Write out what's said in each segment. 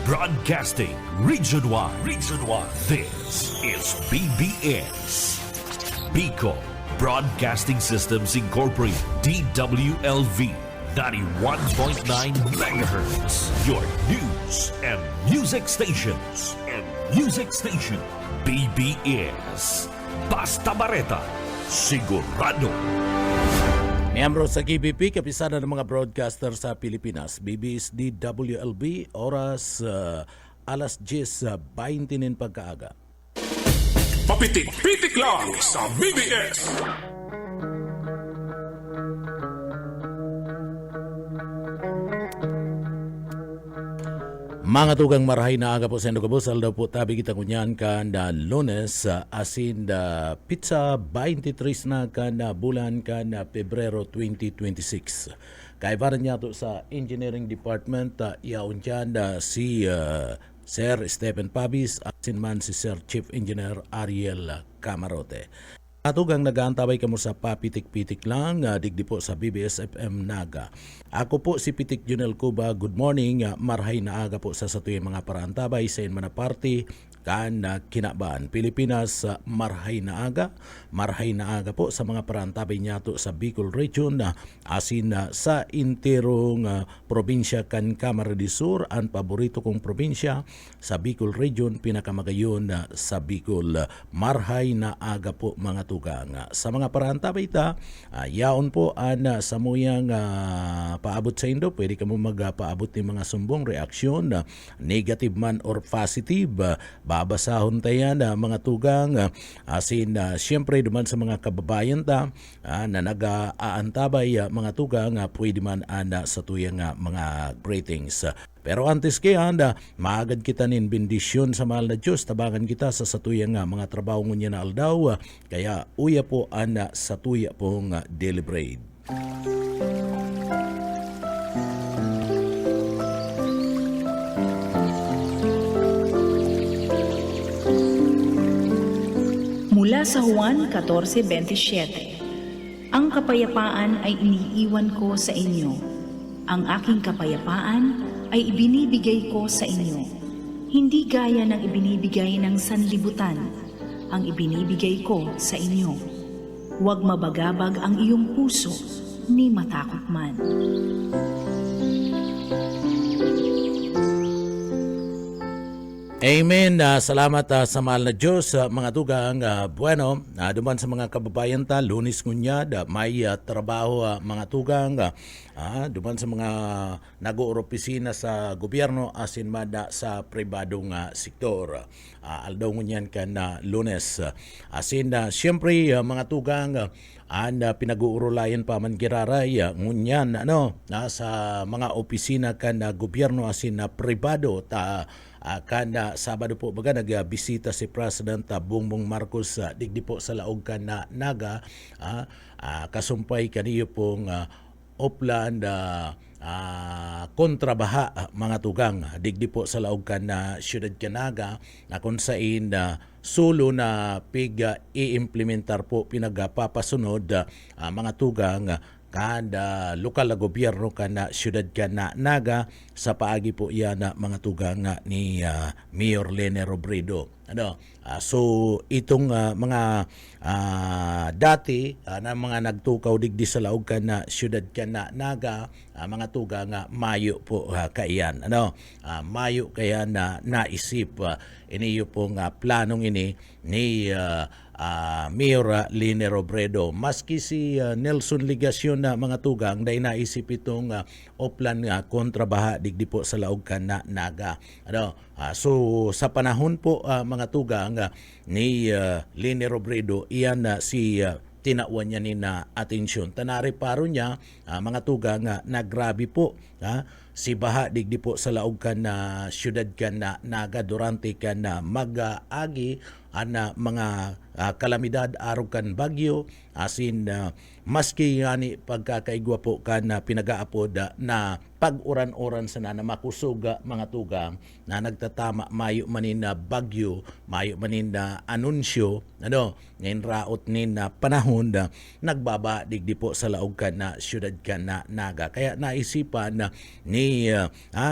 Broadcasting Region 1. Region 1. This is BBS. Bicol Broadcasting Systems Incorporated. DWLV. 91.9 megahertz. Your news and music stations. BBS. Basta Bareta. Sigurado. Miyembro sa KBP, kapisana ng mga broadcaster sa Pilipinas, BBS DWLB, oras alas 10:20 pagkaaga. Papitik-pitik lang sa BBS. Mga tugang marahay na aga po sa Indogabusal daw po tabi kita kunyan na Lunes asin pizza 23 na bulan Pebrero 2026. Kaibaran niya to sa Engineering Department yaon dyan si Sir Stephen Pabis asin man si Sir Chief Engineer Ariel Camarote. Atugang nag-aantabay kamo sa papitik-pitik lang, digdi po sa BBS FM Naga. Ako po si Pitik Junel Cuba, good morning, marhay na aga po sa satuyang mga paraantabay sa inmana party, kinabaan. Pilipinas, marhay na aga po sa mga paraantabay niyato sa Bicol Region, asin sa interong probinsya kan Camarines Sur, ang paborito kong probinsya sa Bicol Region, pinakamagayon sa Bicol. Marhay na aga po mga tugang. Sa mga paraantabay yaon po ang samuyang paabot sa Indo, pwede ka mo magpaabot ng mga sumbong reaksyon, negative man or positive, babasahon tayo mga tugang, asin siyempre duman sa mga kababayan na nag-aantabay mga tugang, pwede man sa tuyang mga greetings. Pero antes kaya maagad kita nin bendisyon sa mahal na Diyos, tabangan kita sa satuyang mga trabaho niya na aldaw, kaya uya po sa tuya pong deliberate. Mula sa Juan 14:27, ang kapayapaan ay iniiwan ko sa inyo. Ang aking kapayapaan ay ibinibigay ko sa inyo. Hindi gaya ng ibinibigay ng sanlibutan, ang ibinibigay ko sa inyo. Huwag mabagabag ang iyong puso, ni matakot man. Amen. Salamat sa mahal na Diyos, mga tugang. Bueno, duman sa mga kababayan Lunes ngunya, may trabaho mga tugang. Duman sa mga nag-opisina sa gobyerno asin mada sa pribadong sektor. Aldaw ngunyan Lunes. Asin siyempre mga tugang, pinag-uurulayan pa man giraray ngunyan sa mga opisina gobyerno asin pribado Sabado po baga nagbisita si President Bongbong Marcos digdi po sa laog Naga, kasumpay kaniyo pong Opland kontrabaha mga tugang digdi po sa laog siyudad Naga na kung sain sulo na i-implementar po pinagpapasunod mga tugang lokal na gobyerno siyudad Naga sa paagi po yan mga tugang ni Mayor Lene Robredo. So itong mga dati na mga nagtukaw digdi sa laog siyudad Naga, mga tugang mayo po kaiyan. Mayo kaya na naisip iniyo pong planong ini ni Mayor Lene Robredo. Maski si Nelson Ligacion mga tugang dahil naisip itong Oplan kontrabaha digdi po sa laog Naga. So sa panahon po mga tugang ni Lene Robredo, iyan si tinawan niya ni na atensyon. Tanari paro niya mga tugang na grabe po si baha digdi po sa laog siyudad Naga durante mag-agi mga kalamidad araw bagyo asin maski yani pagkakaigwa po pinag-aapod na pag-uran-uran sa na makusuga mga tugang na nagtatama mayo manin na bagyo, mayo manin na anunsyo, ngayon raot nin na panahon na nagbaba digdi po sa laog ka na syudad ka na Naga. Kaya naisipan na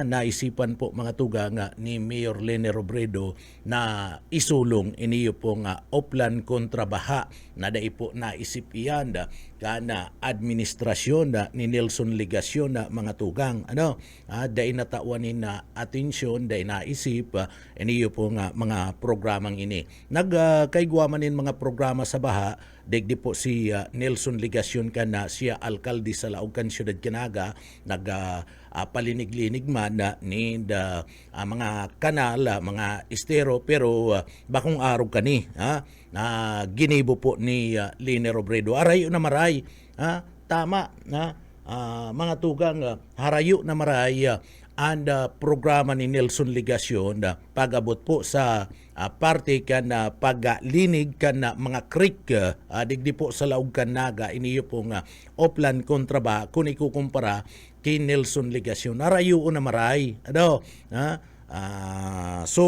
naisipan po mga tugang ni Mayor Lene Robredo na isulong iniyo po nga Oplan kontra baha na dai po naisip iyan kana administrasyon ni Nelson Legasyon na mga tugang dai natauanin na atensyon dai naisip iniyo po nga mga programang ini nagkaigwaman nin mga programa sa baha digdi po si Nelson Legasyon kana siya alkalde sa laog kan syudad Naga palinig-linig man ni mga kanal mga estero pero bakong araw kani na ginibo po ni Lene Robredo arayo na maray tama mga tugang harayo na maray and programa ni Nelson Legasyon pag-abot po sa parte kan paglinig kan mga creek digdi po sa laog kan Naga iniyo po nga Oplan kontra ba kung ikukumpara kay Nelson Legasyon arayo na maray so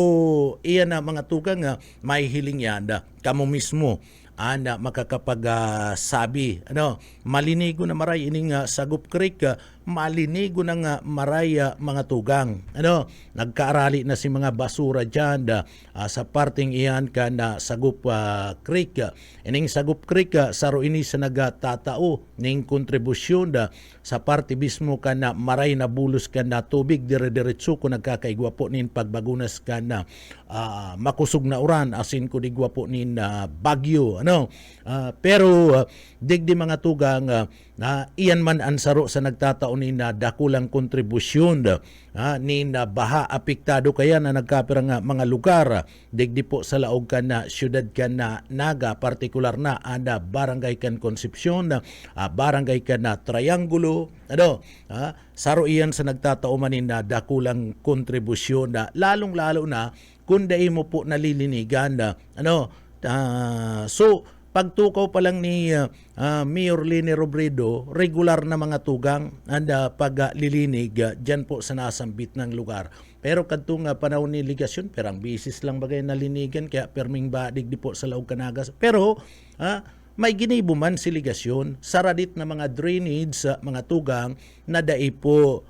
iyan na mga tugang may hiling yan kamo mismo makakapag-sabi malinigo na maray ining Sagup Creek malinigo na nga maray mga tugang nagkaarali na si mga basura dyan sa parting iyan ka na Sagup Creek ining Sagup Creek saro ini sa nagatatao ning kontribusyon sa parte mismo ka na maray na bulos ka na tubig dire-diretso kung nagkakaigwa po nin pagbagunas ka na makusog na uran asin ko digwa po nin bagyo pero digdi mga tugang na iyan man ansaro sa nagtataon ni na dakulang kontribusyon ni na baha apektado kaya na nagkapirang mga lugar digdi po sa laog ka na syudad ka na Naga partikular na barangay kan Concepcion barangay ka na Triangulo saro iyan sa nagtatao man ni na dakulang kontribusyon lalong-lalo na kung dai mo po nalilinigan so pagtukaw pa lang ni Mayor Lene Robredo, regular na mga tugang paglilinig dyan po sa nasambit ng lugar. Pero kadtong panahon ni Legasyon, perang bisis lang bagay nalinigan, kaya perming badig di po sa laog Naga. Pero may ginibo man si Legasyon, saradit na mga drainage mga tugang na dai po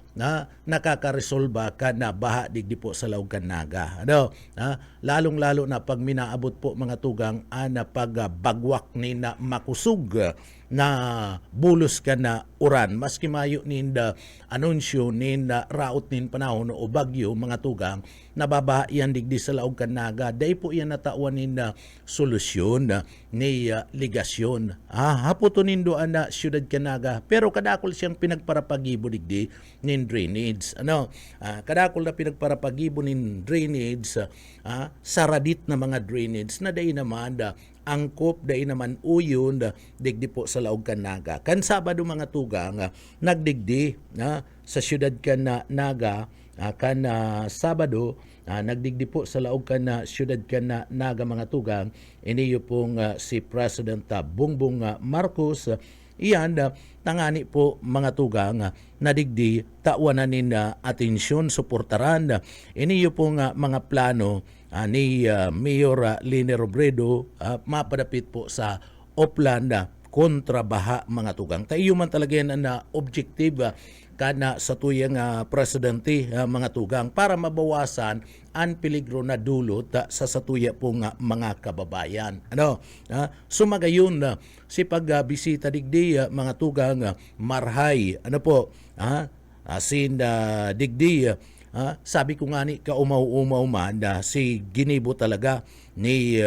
nakakaresolba ka na baha digdi po sa laog Naga. Lalong-lalo na pag minaabot po mga tugang na pagbagwak ni na makusog na bulos ka na uran maski mayo ninda anunsyo ninda raot nin panahon o bagyo mga tugang nababa yan digdi sa laog Naga dai po yan natawan ninda solusyon ni Legasyon haputo nindo na syudad Naga pero kadakol siyang pinagparapagibo digdi nin drainage kadakol na pinagparapagibo nin drainage saradit na mga drainage na dai naman angkop dai naman uyon digdi po sa laog Naga kan Sabado mga tugang nagdigdi sa syudad Naga kan Sabado nagdigdi po sa laog na syudad Naga mga tugang iniyo pong si President Bongbong Marcos iyan tangani po mga tugang nadigdi tawanan atensyon suportaran iniyo pong mga plano ni Mayor Lene Robredo mapadapit po sa Oplan kontra baha mga tugang. Tayo man talaga yan na objective kana sa tuyang presidente mga tugang para mabawasan ang peligro na dulot sa satuya pong mga kababayan. Sumagayon si pagbisita digdi mga tugang marhay asin digdi sabi ko nga ni kaumaw-umaw man si ginibo talaga ni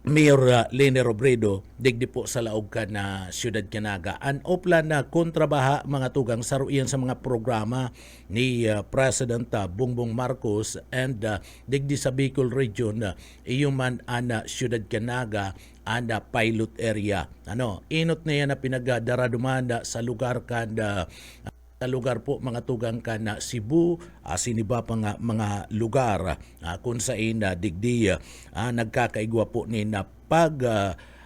Mayor Lene Robredo digdi po sa laog ka na syudad Naga. An Oplan na kontrabaha mga tugang saro iyan sa mga programa ni President Bongbong Marcos and digdi sa Bicol region iyong man ana syudad Naga and pilot area. Inot na yan na pinagdaraduman sa lugar sa lugar po mga tugang ka na Cebu, siniba pa nga mga lugar kung saan digdi nagkakaigwa po ni na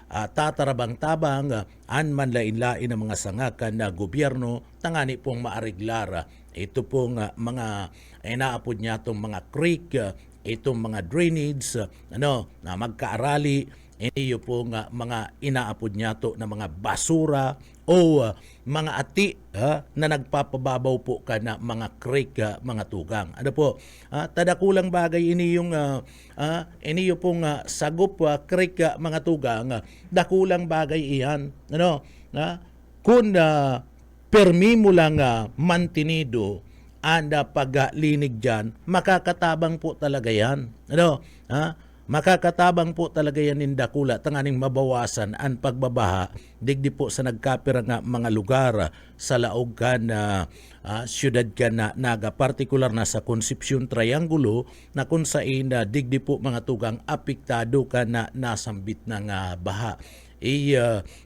tatarabang-tabang an manlain-lain ng mga sangakan na gobyerno tangani pong maariglar ito pong mga inaapod niya itong mga creek, itong mga drainage na magkaarali iniyo pong mga inaapod niya to na mga basura o mga ati na nagpapababaw po ka na mga creek, mga tugang. Ano po? Tadakulang bagay iniyo pong sagup creek, mga tugang. Dakulang bagay iyan. Ano? Kung permi mo lang mantinido anda paglinig dyan, makakatabang po talaga yan. Ano? Makakatabang po talaga yan in dakula tanganing mabawasan ang pagbabaha digdi po sa nagkapira nga mga lugar sa laog ka na siyudad ka na naga partikular na sa Concepcion Triangulo na kung saan digdi po mga tugang apektado ka na nasambit ng baha.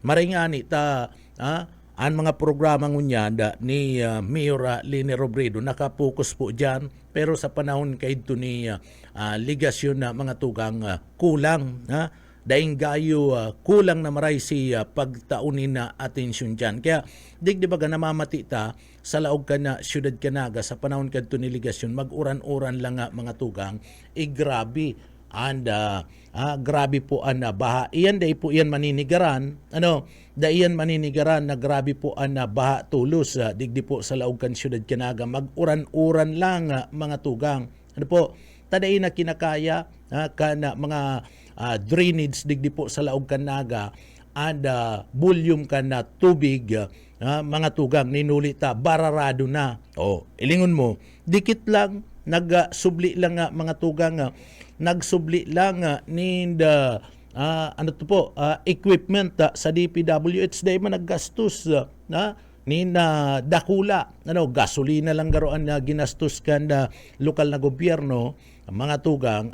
Maringani ta ang mga programa ngunyan ni Mayor Lini Robredo nakapokus po dyan pero sa panahon kay ito ni ligasyon na mga tugang kulang daing gayo kulang na maray si pagtaunin na atensyon dyan. Kaya di ba namamati ta sa laog ka na siyudad Kanaga sa panahon kay ito ni ligasyon mag-uran-uran lang mga tugang grabe. And grabe po ang baha. Iyan day po iyan maninigaran. Iyan maninigaran na grabe po ang baha tulos. Digdi po sa laog kan siyudad Kanaga. Mag-uran-uran lang mga tugang. Ano po? Taday na kinakaya kana mga drainage digdi po sa laog Kanaga and volume ka na tubig mga tugang ninulita bararado na. Ilingon mo, dikit lang nagsubli lang mga tugang nagsubli lang ninda equipment sa DPWH dahil man naggastos nina dakula gasolina lang garoan na ginastos kan lokal na gobyerno mga tugang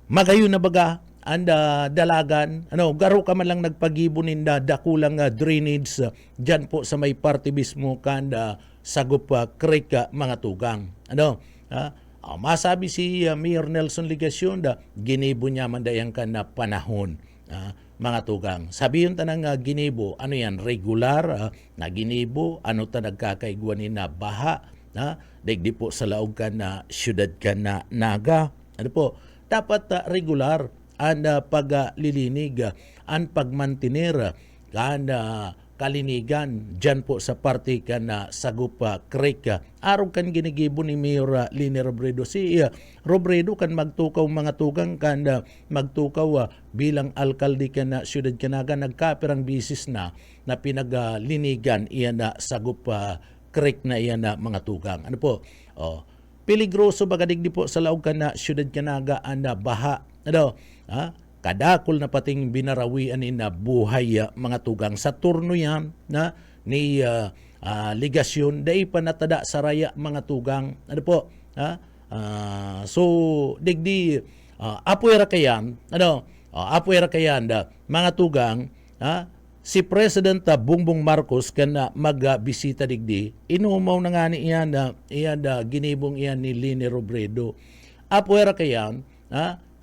magayon na baga anda dalagan garo ka man lang nagpagibo ninda dakulang drainage dyan po sa may party mismo kanda sagup creek mga tugang masabi si Mayor Nelson Ligacion ginibo niya man dayang kan na panahon mga tugang. Sabi yun tanang ginibo, ano yan, regular na ginibo, ano ta nagkakaiguanin na baha, digdi po sa laog ka na siyudad ka na naga. Ano po, dapat regular ang paglilinig, ang pagmantinir, kan kalinigan dyan po sa parte ka na sagup creek. Araw kan ginigibo ni Mayor Lini Robredo. Si Robredo kan magtukaw mga tugang kan magtukaw bilang alkalde ka na siyudad Kanaga nagkapirang bisis na pinaglinigan iyan na sagup creek na iyan na mga tugang. Ano po? Peligroso bagadigdi po sa laog ka na siyudad Kanaga ang baha. Kadakol na pating binarawian na buhay mga tugang sa turno yan ni ligasyon dai pa natada sa raya mga tugang so digdi apuera kayan mga tugang si President Bongbong Marcos kana magbisita digdi inumaw na nga ni iyan ginibong iyan ni Lini Robredo apuera kayan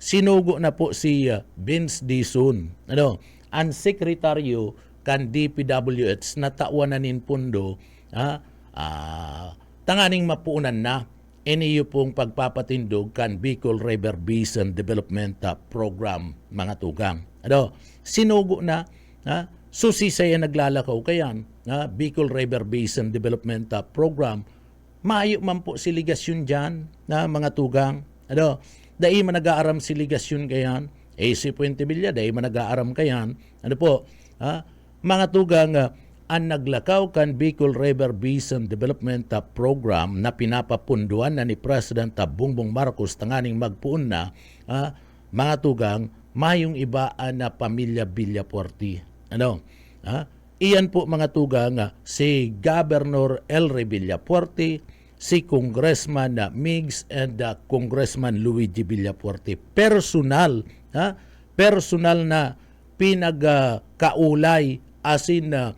sinugo na po si Vince Dizon, ang sekretaryo kan DPWH na tawanan pundo, tanganing mapuunan na iniyo pong pagpapatindog kan Bicol River Basin Development Program mga tugang. Sinugo na, susisaya naglalakaw kayan, Bicol River Basin Development Program, maayo man po si ligasyon dyan mga tugang. Dahil man nag-aaram si ligasyon kayan, si Puente Villa, dahil man nag-aaram kayan, mga tugang, ang naglakaw kan Bicol River Basin Development Program na pinapapunduan na ni President Bongbong Marcos tanganing magpuon na, mga tugang, mayong iba na pamilya Villapuerte. Iyan po mga tugang, si Governor Elry Villapuerte, si Congressman Migs and Congressman Luigi Villapuerte. Personal na pinagkaulay asin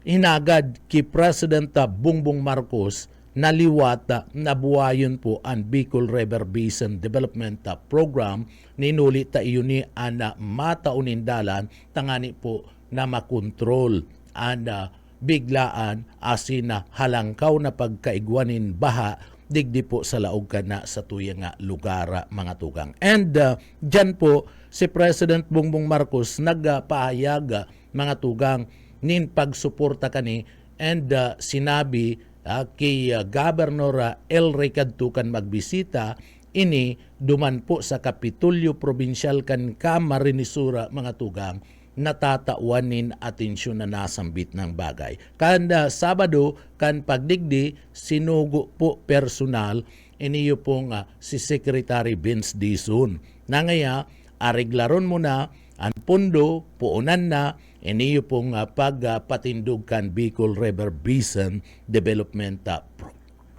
hinagad ki President Bongbong Marcos naliwat nabuhayon po ang Bicol River Basin Development Program ninuli ta iyon ni ana mataunindalan tangani po na makontrol ana biglaan asin na halangkaw na pagkaigwanin baha digdi po sa laog kana sa tuyang nga lugar mga tugang. And dyan po si President Bongbong Marcos nagpahayag mga tugang nin pagsuporta kani and sinabi kay Governor El Recadtu kan magbisita ini duman po sa Kapitulyo Provincial kan Camarinesura mga tugang natatauanin atensyon na nasambit ng bagay. Kanda Sabado kan pagdigdi sinugo po personal iniyo pong si Secretary Vince Dizon. Nangaya ariglaron mo na ang pundo puunan na iniyo pong pagpatindog kan Bicol River Basin Development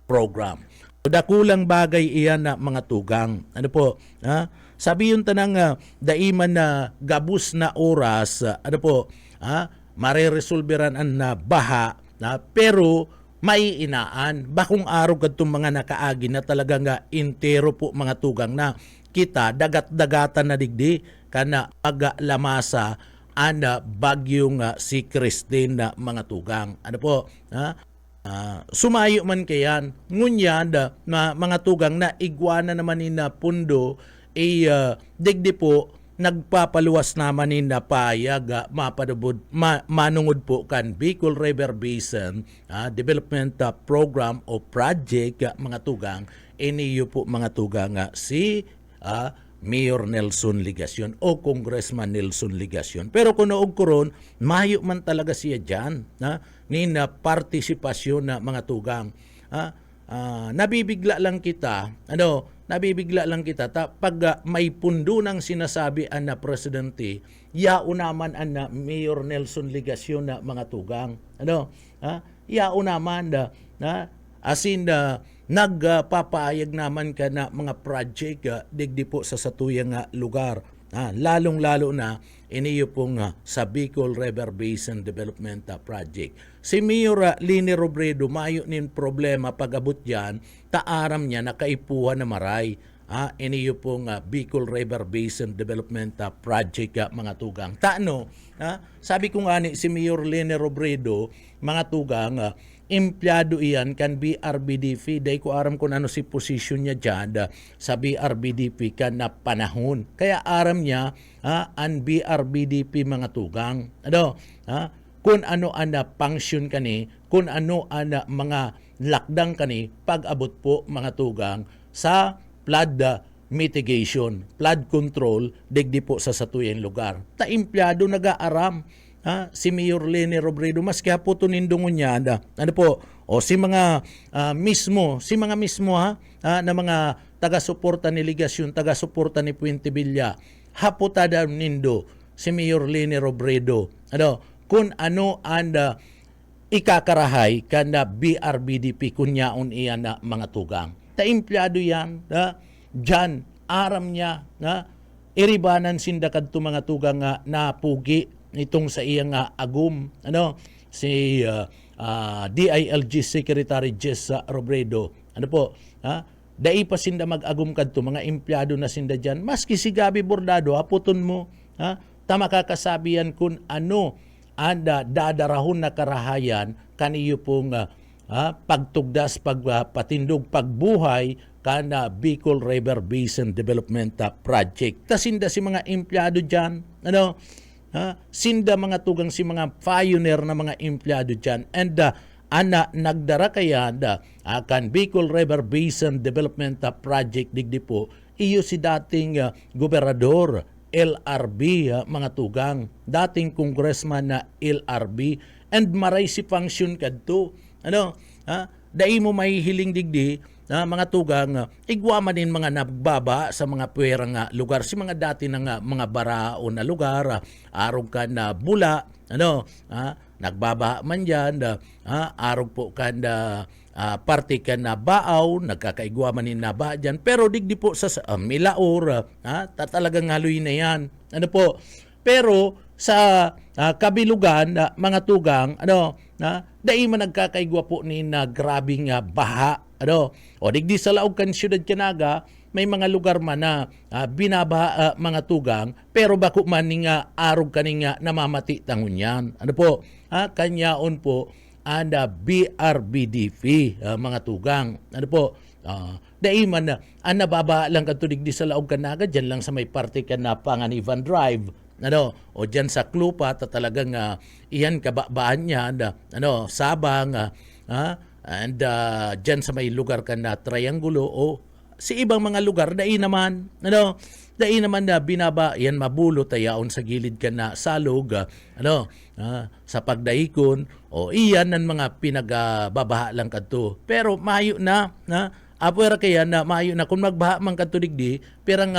Program. Dakulang bagay iyan na mga tugang. Ano po? Sabi yung tanang daiman na gabus na oras, mareresolveran ang baha, pero maiinaan. Bakong araw kadtong mga nakaagi na talaga nga intero po mga tugang na kita dagat-dagatan na digdi kana paglamasa ana bagyong si Christine na mga tugang. Ano po? Sumayo man kayan ngunya na mga tugang na igwana naman ni na pundo digdi po nagpapaluwas naman ni na payag mapadubod manungod po kan Bicol River Basin Development Program o project mga tugang iniyo po mga tugang si Mayor Nelson Ligacion o Congressman Nelson Ligacion. Pero kung noog koron, mayo man talaga siya dyan ni na partisipasyon na mga tugang. Nabibigla lang kita, pag may pundo ng sinasabi na presidente, yao naman na Mayor Nelson Ligacion na mga tugang. Yao naman asin nagpapayag naman ka na mga project digdi po sa satuyang lugar. Lalong-lalo na iniyo pong sa Bicol River Basin Development Project. Si Mayor Lini Robredo mayo nin problema pag-abot yan, taaram niya nakaipuhan na maray. Iniyo pong Bicol River Basin Development Project mga tugang. Sabi ko nga ni si Mayor Lini Robredo, mga tugang, empleyado iyan kan BRBDP. Dahil ko aram kung ano si posisyon niya dyan sa BRBDP kan na panahon. Kaya aram niya ang BRBDP mga tugang. Kung ano ana function kani, kung ano ana mga lakdang kani, pag-abot po mga tugang sa flood mitigation, flood control, digdi po sa satuyang lugar. Ta empleyado nag-aaram. Si Mayor Lini Robredo mas kaya po tunindungon niya si mga mismo na mga taga-suporta ni Ligacion, taga-suporta ni Puente Villa, haputada nindo si Mayor Lini Robredo kung ano ang ikakarahay kana BRBDP kunyaon iyan na mga tugang. Ta empleyado yan dyan aram niya iribanan sinda kadto mga tugang na pugi itong sa iyang agum si DILG Secretary Jess Robredo dai pa sinda mag-agum kadto mga empleyado na sinda dyan maski si Gabi Bordado aputon mo tama kakasabihan kung ano anda dadarahon na karahayan kaniyo pong pagtugdas pagpatindog pagbuhay kana Bicol River Basin Development Project tasinda si mga empleyado dyan sinda mga tugang si mga pioneer na mga empleyado dyan and nagdara kaya kan Bicol River Basin Development Project digdi po iyo si dating gobernador LRB mga tugang dating congressman na LRB and maray si function kadto dai mo mahihiling digdi mga tugang igwa man din mga nagbaba sa mga puwerang lugar si mga dati na mga barao na lugar arog ka na bula nagbaba man diyan arog po ka na parte ka na baaw nagkakaigwa man din na ba diyan pero digdi po sa Milaor talagang haloy na yan pero sa kabilugan mga tugang dai man nagkakaigwa po ni na grabing baha o digdi sa laog kan siyudad Kanaga may mga lugar man na binabaha mga tugang pero bako man ning arog kaning namamati tangunyan kanyaon po and BRBDP mga tugang dai man ang nababa lang kadto digdi sa laog Kanaga diyan lang sa may parte kan na Panganiban Drive o dyan sa Clupa talagang iyan kababaan niya Sabang and dyan sa may lugar ka na Triangulo o si ibang mga lugar dai naman na binaba yan mabulo tayaon sa gilid ka na salog sa pagdaikon o iyan ng mga pinagbabaha lang kadto pero mayo na apuera kaya na mayo na kung magbaha man kadto digdi perang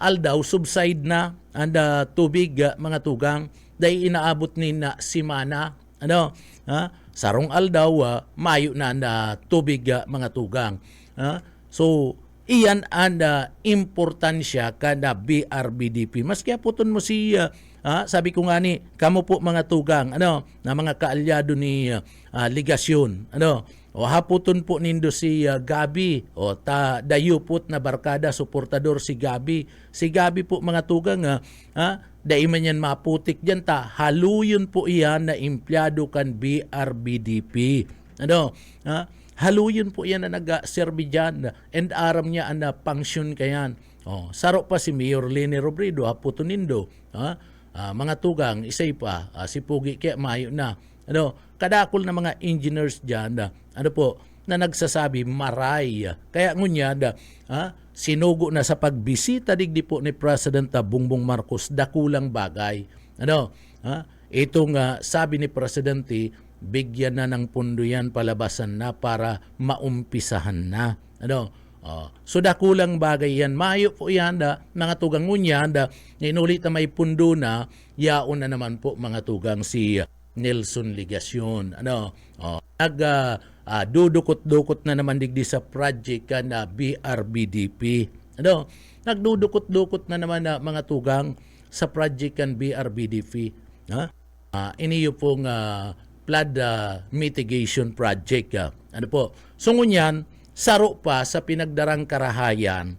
aldaw subside na ang tubig mga tugang dahil inaabot ni na simana sarong aldaw mayo na tubig mga tugang so iyan ang importansya kada BRBDP maski aputon mo si sabi ko nga ni kamo po mga tugang na mga kaalyado ni ligasyon o haputon po nindo si Gabi o dayo po na barkada suportador si Gabi po mga tugang dai man yan maputik dyan haluyon po iyan na empleyado kan BRBDP haluyon po yan na nag-serve dyan and aram niya ang pangsyon kayan saro pa si Mayor Leni Robredo haputon nindo mga tugang isay pa si Pugi kaya mayo na kadakol na mga engineers dyan na nagsasabi maray kaya ngunya sinugo na sa pagbisita digdi po ni President Bongbong Marcos dakulang bagay itong sabi ni Presidente bigyan na ng pundo yan palabasan na para maumpisahan na so dakulang bagay yan mayo po yan mga tugang ngunya inulit na may pundo na yaon na naman po mga tugang si Nelson Ligasyon dudukot-dukot na naman digdi sa project na BRBDP nagdudukot-dukot na naman mga tugang sa project kan BRBDP iniyo pong flood mitigation project so ngunyan saro pa sa pinagdarang karahayan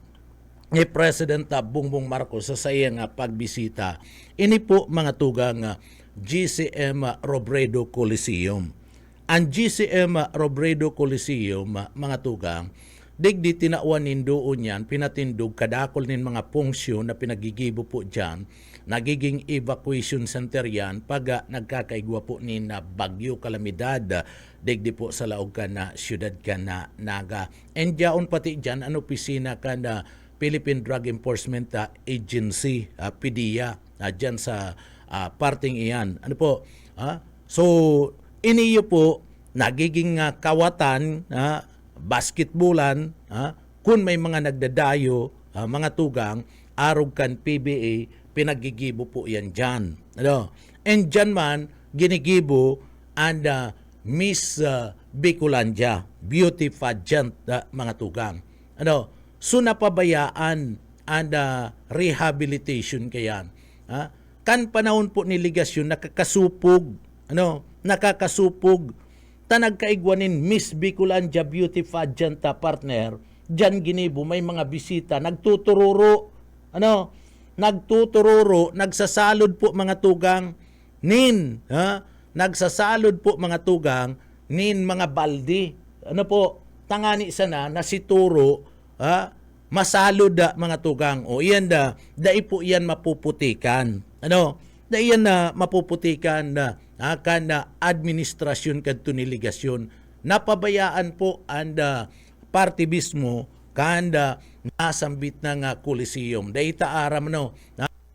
ni President Bongbong Marcos sa sayang pagbisita ini po mga tugang GCM Robredo Coliseum. Ang GCM Robredo Coliseum, mga tugang, digdi tinauan nindoon yan, pinatindog kadakol nin mga punksyon na pinagigibo po dyan, nagiging evacuation center yan pag nagkakaigwa po ni na bagyo kalamidad, digdi po sa laog ka na siyudad ka na Naga. And diyaon pati dyan, opisina ka na Philippine Drug Enforcement Agency, PDEA, dyan sa parting iyan. So, iniyo po, nagiging kawatan, basketballan, kung may mga nagdadayo, mga tugang, arog kan PBA, pinagigibo po yan dyan. And dyan man, ginigibo, and Miss Bicolandia, beauty pageant, mga tugang. So, napabayaan, and rehabilitation kayan. Kan panahon po ni Ligasyon nakakasupog tanagkaigwanin Miss Bicolandia beauty pageant partner diyan ginibo may mga bisita nagtutururo nagsasalod po mga tugang nagsasalod po mga tugang mga baldi tangani sana na si turo masalod mga tugang o iyan dai po iyan mapuputikan daiyan na mapuputikan kan administrasyon kadto ni Ligasyon napabayaan po ang party mismo kan nasambit na nga Coliseum dai taaram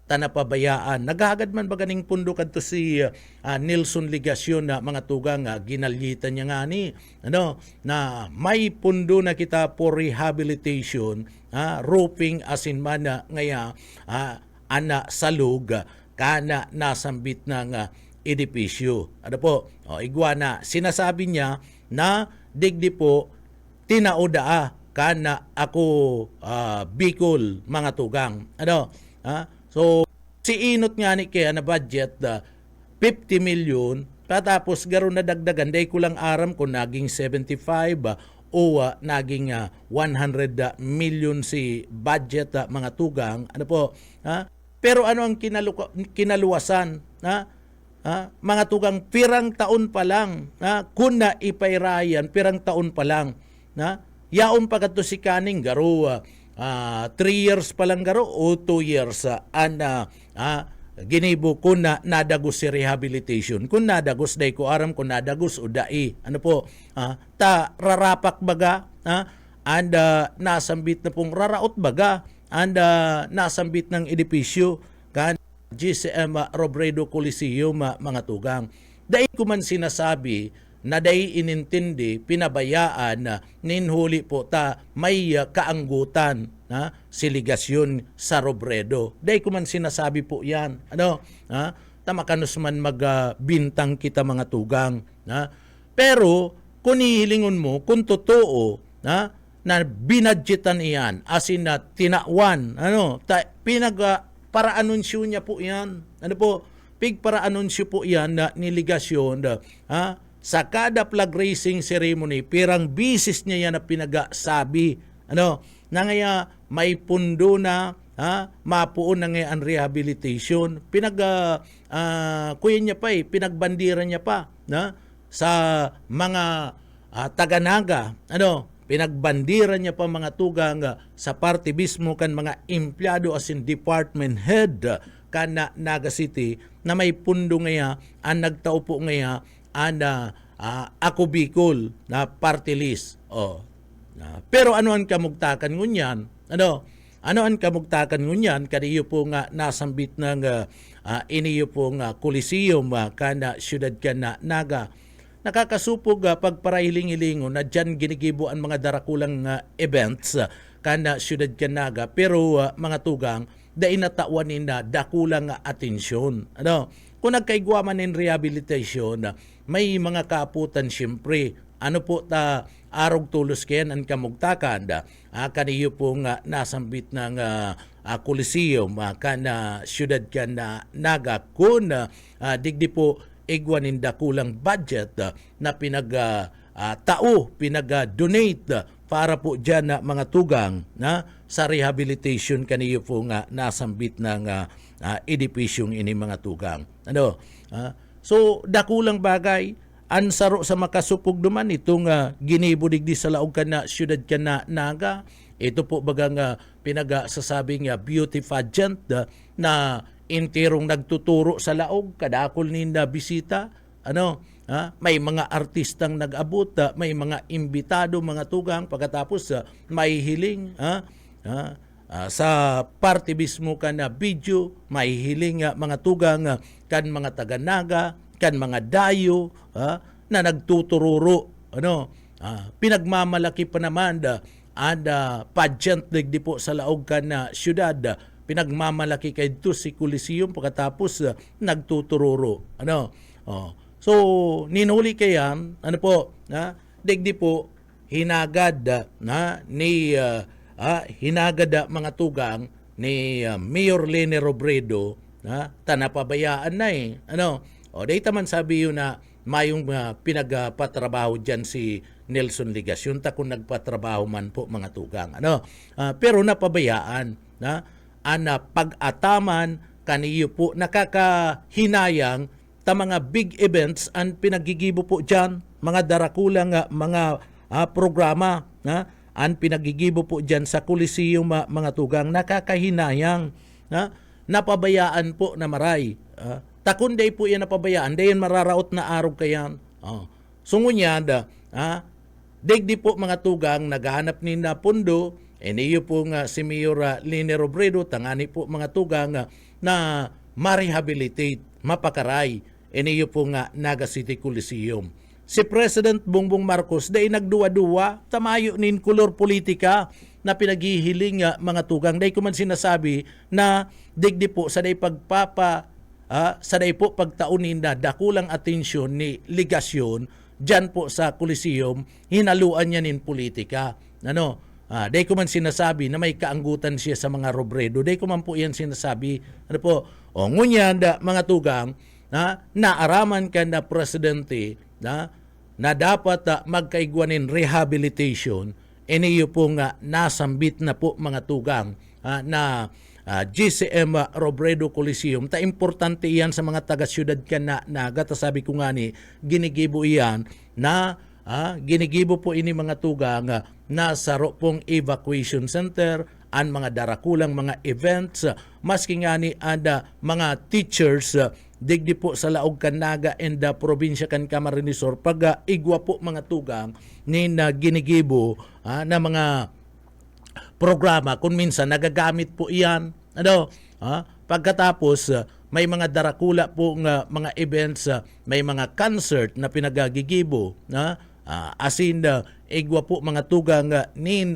tanapabayaan naghagad man ba ganing pundo kadto si Nelson Ligasyon na mga tugang ginalyitan niya nga ni na may pundo na kita for rehabilitation roofing asin man ngaya ana salug kana nasambit na nga edipisyo. Igwana sinasabi niya na digdi po tinauda kana ako Bicol mga tugang. So Si inot nga ni kaya na budget 50 million, katapos garo na dagdagan, day ko lang aram kung naging 75 o naging 100 million si budget mga tugang. Ano po? Pero ano ang kinaluwasan? Mga tugang, pirang taon pa lang. Kung na ipairayan, pirang taon pa lang. Yaon pa kato si kaning garo 3 years pa lang garo o 2 years ginibo kung na nadagos si rehabilitation. Kung nadagos, day ko aram kung nadagos o dai. Ano po? Ta rarapak baga, and nasambit na pong raraot baga, and nasambit ng edipisyo kan GCM Robredo Coliseum mga tugang. Dahil ko man sinasabi na dahil inintindi, pinabayaan ninhuli po ta may kaanggutan siligasyon sa Robredo. Dahil ko man sinasabi po yan. Tamakanos man magbintang kita mga tugang. Pero kung ihilingon mo, kung totoo na binadgetan iyan, as in tinawan, para anunsyo niya po yan. Para anunsyo po yan na niligasyon sa kada flag raising ceremony, pirang bisis niya yan na pinagasabi. Na ngaya may pundo na, mapuon na ngayon rehabilitation. Kuya niya pa pinagbandiran niya pa sa mga taga-Naga. Pinagbandiran niya pa mga tugang sa party mismo kan mga empleyado as in department head kan Naga City na may pundo ngaya ang nagtaupo ngaya ako Bicol na party list. Pero ano ang kamugtakan ngunyan? Ano ang kamugtakan ngunyan? Kaniyo po nga nasambit ng iniyo po nga Coliseum kana syudad kana Naga. Nakakasupog pagparahiling-ilingon na dyan ginigibo ang mga darakulang events kana syudad Naga. Pero mga tugang, dahil natauanin na dakulang atensyon. Kung nagkaigwaman ng rehabilitation, may mga kaaputan siyempre. Ano po ta arog tulos kayan ang kamugtakan? Kaniyo po nga nasambit ng Coliseum kana syudad kana Naga. Kung digdi po igwanin dakulang budget na pinag-donate para po dyan na mga tugang sa rehabilitation kaniyo po nga nasambit ng edipisyong ini mga tugang. So dakulang bagay ang saro sa makasupog duman itong ginibudig di sa laog kana syudad kana Naga. Ito po bagang pinag-sasabing beauty pageant na intirong nagtuturo sa laog, kadakol ninda bisita, may mga artistang nag-abot, may mga imbitado, mga tugang, pagkatapos may hiling, sa party mismo kan video, may hiling mga tugang, kan mga taga-Naga, kan mga dayo, na nagtutururo, pinagmamalaki pa naman, pageant digdi po sa laog kan syudad, pinagmamalaki kay ito si Coliseum pagkatapos nagtutururo. So ninuli kaya digdi po hinagad hinagad mga tugang ni Mayor Lene Robredo tanapabayaan na dahil man sabi yun na mayong pinagpatrabaho dyan si Nelson Ligasyon kung nagpatrabaho man po mga tugang. Pero napabayaan pag-ataman kaniyo po nakakahinayang ta mga big events ang pinagigibo po dyan, mga darakulang mga programa ang pinagigibo po dyan sa Coliseum mga tugang, nakakahinayang napabayaan po na maray. Takunday po yan napabayaan, dayan mararaot na araw kayan. Sungunyada, digdi po mga tugang naghahanap ni na pundo. Iniyo po nga si Mayor Lene Robredo, tangani po mga tugang na ma-rehabilitate, mapakaray. Iniyo po nga Naga City Coliseum. Si President Bongbong Marcos, dahil nagduwa-duwa, tamayo nin kulor politika na pinaghihiling mga tugang. Dahil ko man sinasabi na digdi po sa day sa day po pagtaunin na dakulang atensyon ni Ligasyon, dyan po sa Coliseum, hinaluan niya nin politika. Day ko man sinasabi na may kaanggutan siya sa mga Robredo. Day ko man po yan sinasabi. Ano po? O ngunyan mga tugang naaraman ka na presidente na dapat magkaigwanin rehabilitation. Iniyo po nga nasambit na po mga tugang na GCM Robredo Coliseum. Ta importante iyan sa mga taga-syudad ka na naga. Sabi ko nga ni, ginigibo iyan na ginigibo po ini mga tugang na saro pong evacuation center, ang mga darakulang mga events, maski nga ni mga teachers, digdi po sa Laog Kanaga and probinsya kan Camarines Sur, pag igwa po mga tugang ni ginigibo na mga programa, kung minsan nagagamit po iyan. Pagkatapos, may mga darakula po mga events, may mga concert na pinagagigibo, igwa po mga tugang nin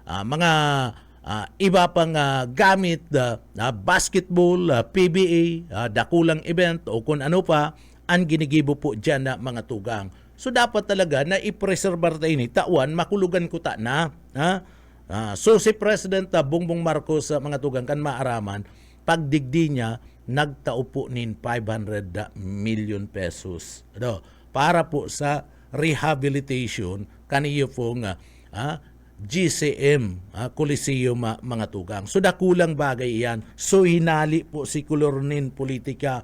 mga iba pang gamit, basketball, PBA, dakulang event o kung ano pa, ang ginigibo po dyan na mga tugang. So dapat talaga na i-preserve tayo ni tawan, makulugan ko ta na. So si President Bongbong Marcos mga tugang kan maaraman, pagdigdi niya, nagtao po nin 500 million pesos. Para po sa rehabilitation kaniyo pong GCM Coliseum mga tugang. So dakulang bagay yan. So hinali po si kulornin politika.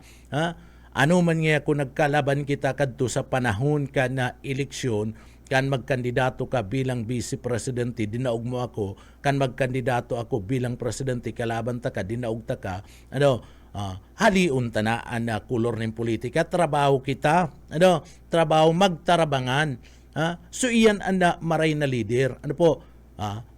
Ano man nga kung nagkalaban kita kadto sa panahon ka na eleksyon, kan magkandidato ka bilang vice presidente, dinaog mo ako, kan magkandidato ako bilang presidente, kalaban ta ka, dinaog ta ka, haliun ta na ang kulor ng politika, trabaho kita, trabaho magtarabangan. So iyan ang maray na leader.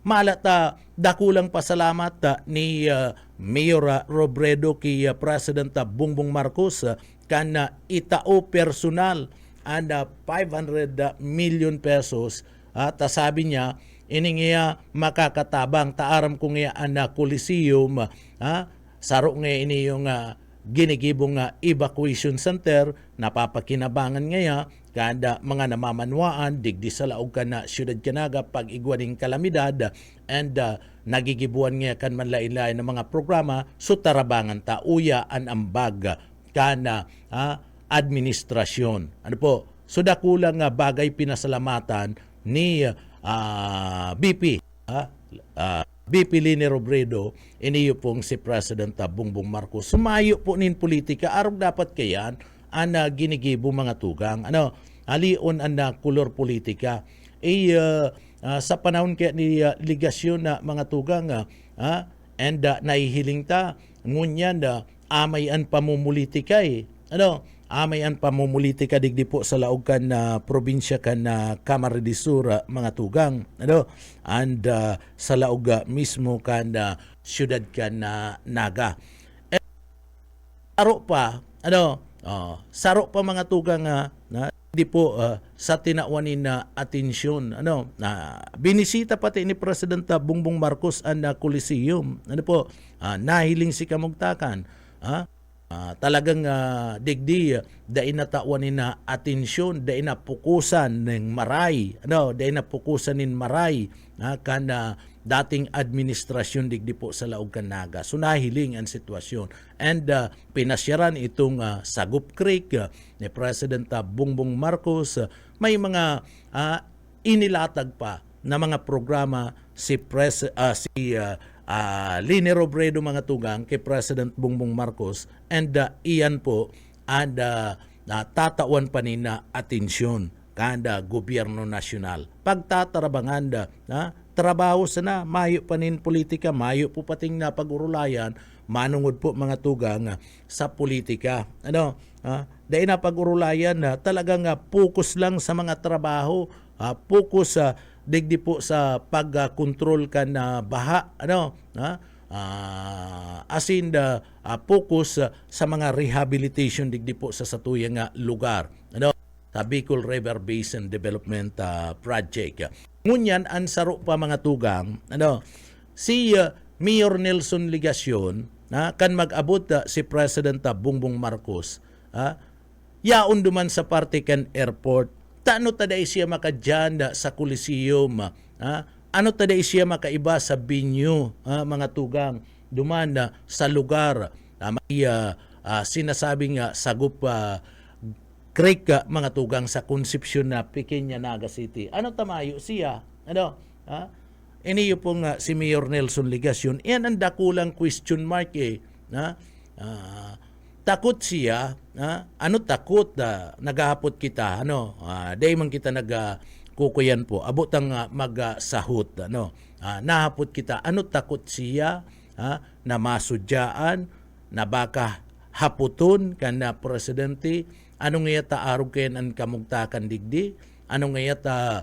Malata dakulang pasalamat ni Mayor Robredo kay President Bongbong Marcos kan itao personal and 500 million pesos. Sabi niya, iningiya makakatabang taaram ko nga ang Coliseum, saro nga ini yung ginigibong evacuation center, napapakinabangan ngaya kada mga namamanwaan digdi sa Laog ka na siyudad Kanaga pag igwaning kalamidad and nagigibuan nga kan manlain-lain ng mga programa, so tarabangan ta uya an ambag kana administrasyon. So dakulang bagay pinasalamatan ni BP Leni Robredo, iniyo pong si President Bongbong Marcos. Sumayo po nin politika, arog dapat kayan ang ginigibo mga tugang. Alion ang kulor politika. Sa panahon kaya ni ligasyon na mga tugang, and nahihiling ta, ngunyan amay ang pamumulitika amay ang pamumulitika digdi po sa Laog kan probinsya kan Camarines Sur mga tugang and sa Laog mismo kan siyudad kan Naga. Saro pa mga tugang di po sa tinawanin na atensyon. Binisita pati ni President Bongbong Marcos ang Coliseum. Nahiling si kamugtakan. Talagang digdi dai natawan na atensyon, dai na pukusan ng maray, dai na pukusan nin maray kan dating administrasyon digdi po sa Laog Kanaga. So nahiling ang sitwasyon and pinasyaran itong Sagup Creek ni President Bongbong Marcos. May mga inilatag pa na mga programa si Leni Robredo mga tugang kay President Bongbong Marcos and iyan po and tatawan pa ni na atensyon kada gobyerno nasyonal. Pagtatarabangan trabaho sana, mayo pa nin politika, mayo po pating na pag-urulayan, manungod po mga tugang sa politika. Dahil na pag-urulayan talagang focus lang sa mga trabaho, focus digdi po sa pag-control ka na baha, focus sa mga rehabilitation digdi po sa satuyang lugar. Sa Bicol River Basin Development Project. Ngunyan, ang saro pa mga tugang, si Mayor Nelson Ligacion, kan mag-abot si President Bongbong Marcos, yaon duman sa parte kan airport, tano taday siya makadyan sa Coliseum, ano taday siya makaiba sa binyo, mga tugang, duman sa lugar may sinasabing sagup Creek mga tugang sa Concepcion na Pequeña Naga City. Ano tamayo siya? Ano? Iniyo pong si Mayor Nelson Ligacion. Yan ang dakulang question mark takot siya. Ano takot? Naghahapot kita. Ano? Day man kita kukuyan po. Abot ang magsahot. Ano? Nahapot kita. Ano takot siya? Na masudyaan? Na baka haputon kan na presidente? Anong nga ta arog kayan ang kamugtakan digdi? Anong nga ta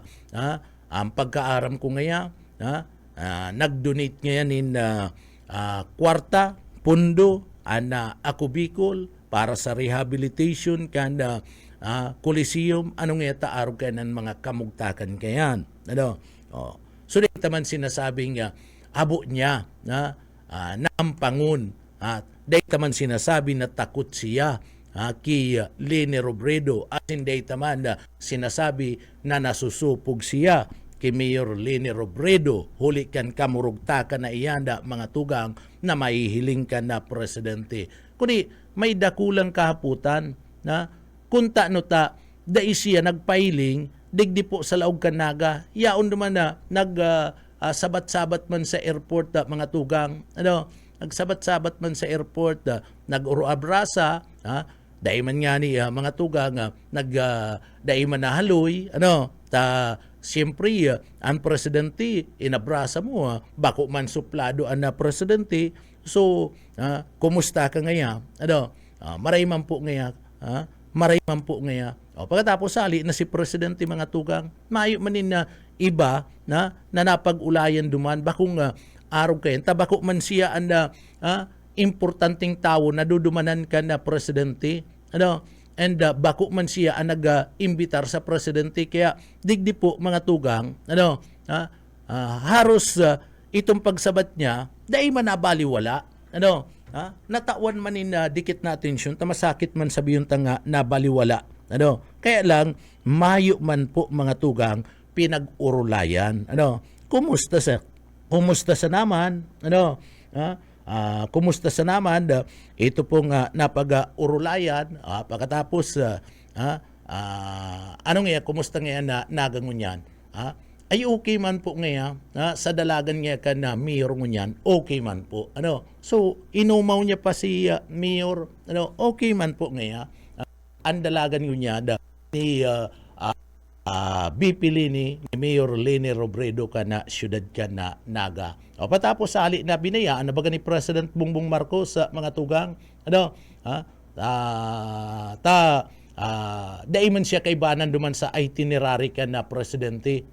ang pagkaaram ko ngaya? Nag-donate ngayon in kwarta, pundo, ako Bicol para sa rehabilitation kan Coliseum. Anong nga ta arog kayan ang mga kamugtakan kayan? Ano? So di taman sinasabing abo niya naampangon. Di taman sinasabi na takot siya kay Leni Robredo at hindi taman sinasabi na nasusupog siya kay Mayor Leni Robredo. Huli kan kamurugtakan na iyanda mga tugang na mahihiling ka na presidente. Kundi may dakulang kahaputan na kunta no ta dai siya nagpailing digdi po sa laog kanaga. Yaon naman na sabat-sabat man sa airport mga tugang. Ano? Nagsabat-sabat man sa airport, nag-uro-abrasa, dahil man nga ni mga tugang, dahil man nahaloy, siyempre, ang presidente, inabrasa mo, bako man suplado ang presidente, so, kumusta ka ngaya? Maray man po ngaya, maray man po ngaya. Pagkatapos sali na si presidente mga tugang, mayo manin na iba na napag-ulayan duman, bakong arog kayo. Tabako man siya ang importanteng tao na dudumanan ka na presidente. And bako man siya ang nag-imbitar sa presidente. Kaya digdi po mga tugang, haros itong pagsabat niya, dahil man nabaliwala. Natawan man in dikit na atensyon, tamasakit man sabihin tanga nabaliwala. Kaya lang, mayo man po mga tugang, pinag-urulayan. Kumusta sa naman? Kumusta sa naman? Ito pong napag-urulayan. Pagkatapos, anong nga, kumusta nga na nagangunyan? Ay okay man po nga, sa dalagan nga ka na mayor ngunyan, okay man po. So, inumaw niya pa si mayor, okay man po nga, ang dalagan ngunyan ni bipili ni Mayor Leni Robredo ka na siyudad ka na Naga. Patapos sali na binayaan na baga ni President Bongbong Marcos sa mga tugang, dahil man siya kaibanan duman sa itinerary ka na presidente.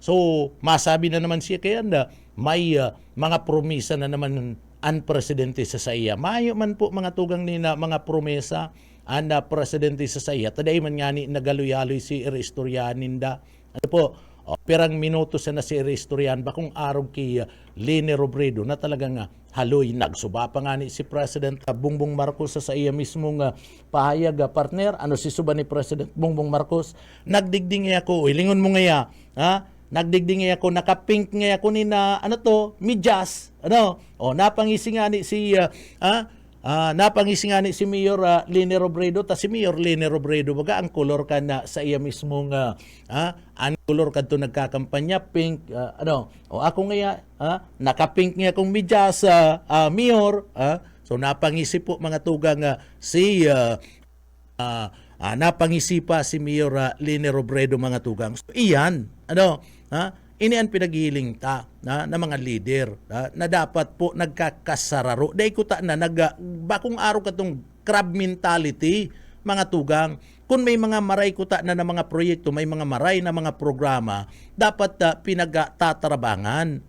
So, masabi na naman siya kaya na may mga promesa na naman ang presidente sa saya. Mayo man po mga tugang ni na mga promesa ang presidente sa saya. Taday man nga ni nagaluy-aloy si Eristorianinda. Perang minuto sa na si Eristorian bakong arog kay Leni Robredo na talagang haloy nagsuba pa nga ni si President Bongbong Marcos sa iya mismong pahayag partner. Si suba ni President Bongbong Marcos? Nagdigding ako, ilingon mo nga nagdigding ako, nakapink nga ako ni na medyas. Napangisi nga ni si napangisi nga ni si Mayor Leni Robredo, ta si Mayor Leni Robredo baga ang color ka na sa iya mismong ang color ka to nagkakampanya pink. Ako nga nakapink nga akong medyas Mayor. So napangisi po mga tugang si napangisi pa si Mayor Leni Robredo mga tugang. So iyan, ini ang pinaghiling ta na mga leader na dapat po nagkakasararo. Dahil ko ta na bakong araw katong crab mentality mga tugang. Kung may mga maray ko ta na mga proyekto, may mga maray na mga programa, dapat pinagtatarabangan.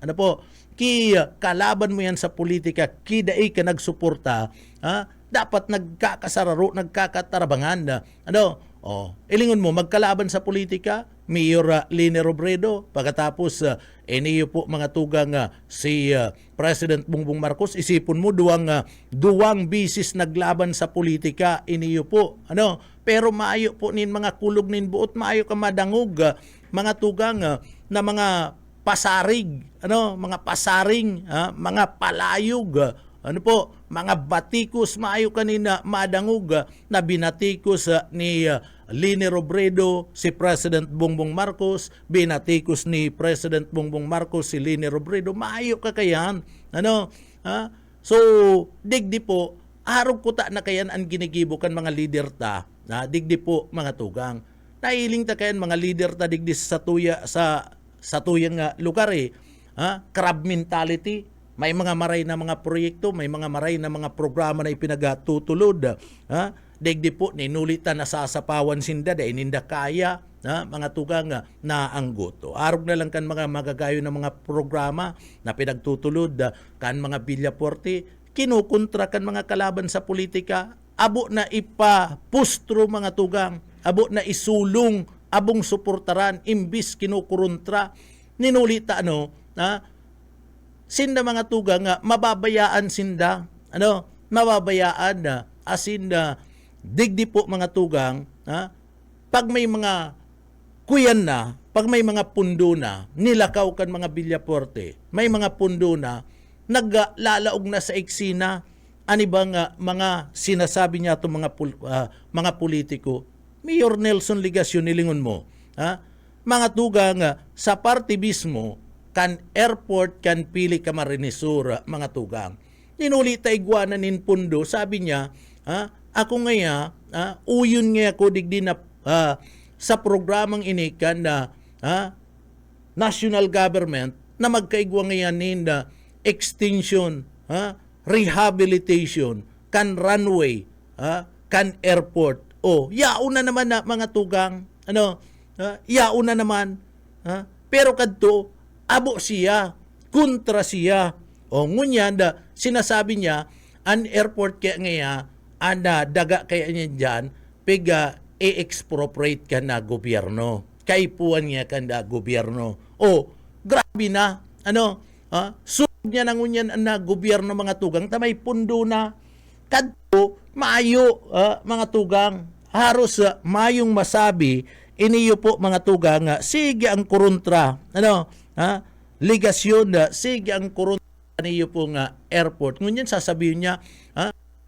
Kalaban mo yan sa politika, kidaig ka nagsuporta, dapat nagkakasararo, nagkakatarabangan. Ilingon mo, magkalaban sa politika, Mayor Leni Robredo, pagkatapos iniyo po mga tugang si President Bongbong Marcos, isipon mo duwang bisis naglaban sa politika, iniyo po. Pero maayo po nin mga kulog nin buot, maayo ka madangog mga tugang na mga pasarig, mga pasaring, mga palayog, mga batikos maayo kanina madangog na binatikos ni Leni Robredo si President Bongbong Marcos, binatikos ni President Bongbong Marcos si Leni Robredo, maayo ka kayan. So, digdi po, arog ko ta na kayan ang ginigibukan mga leader ta, digdi po mga tugang. Nailing ta kayan mga leader ta digdi sa tuyang lugar crab mentality. May mga maray na mga proyekto, may mga maray na mga programa na ipinagatutulod. Digdi po, ninulita na sasapawan sinda, dahil ninda kaya, mga tugang na anggoto. Arog na lang kan mga magagayo ng mga programa na pinagtutulod, kan mga Villaporte, kinukontra kan mga kalaban sa politika, abo na ipapustro mga tugang, abo na isulong, abong suportaran, imbis kinukuruntra, ninulita sinda mga tugang mababayaan sinda, mababayaan asin digdi po mga tugang, pag may mga kuyan na, pag may mga pundo na, nilakaw kan mga Villaporte, may mga pundo na, naglalaog na sa eksena, ani bang mga sinasabi niya itong mga politiko, Mayor Nelson Ligacion, nilingon mo, mga tugang sa partibismo, kan airport kan pili kamarinisura mga tugang. Ninulita igwanan nin pundo, sabi niya, ako ngaya, uyon nga ako digdi na sa programang ini kan national government na magkaigwa ngayon nin extension, rehabilitation, kan runway, kan airport. Yaon na naman na mga tugang, yaon na naman, pero kadto, abo siya, kontra siya. Ngunyan, sinasabi niya, an airport kaya ngaya, daga kaya niya dyan, piga i-expropriate ka na gobyerno. Kaipuan niya ka na gobyerno. Grabe na. Sunod niya na ngunyan na gobyerno mga tugang, tamay pundo na. Kadto, maayo mga tugang. Haros mayong masabi, iniyo po mga tugang, sige ang kuruntra. Ligasyon na sige ang kuruntra niyo po airport. Ngunyan sasabihin niya,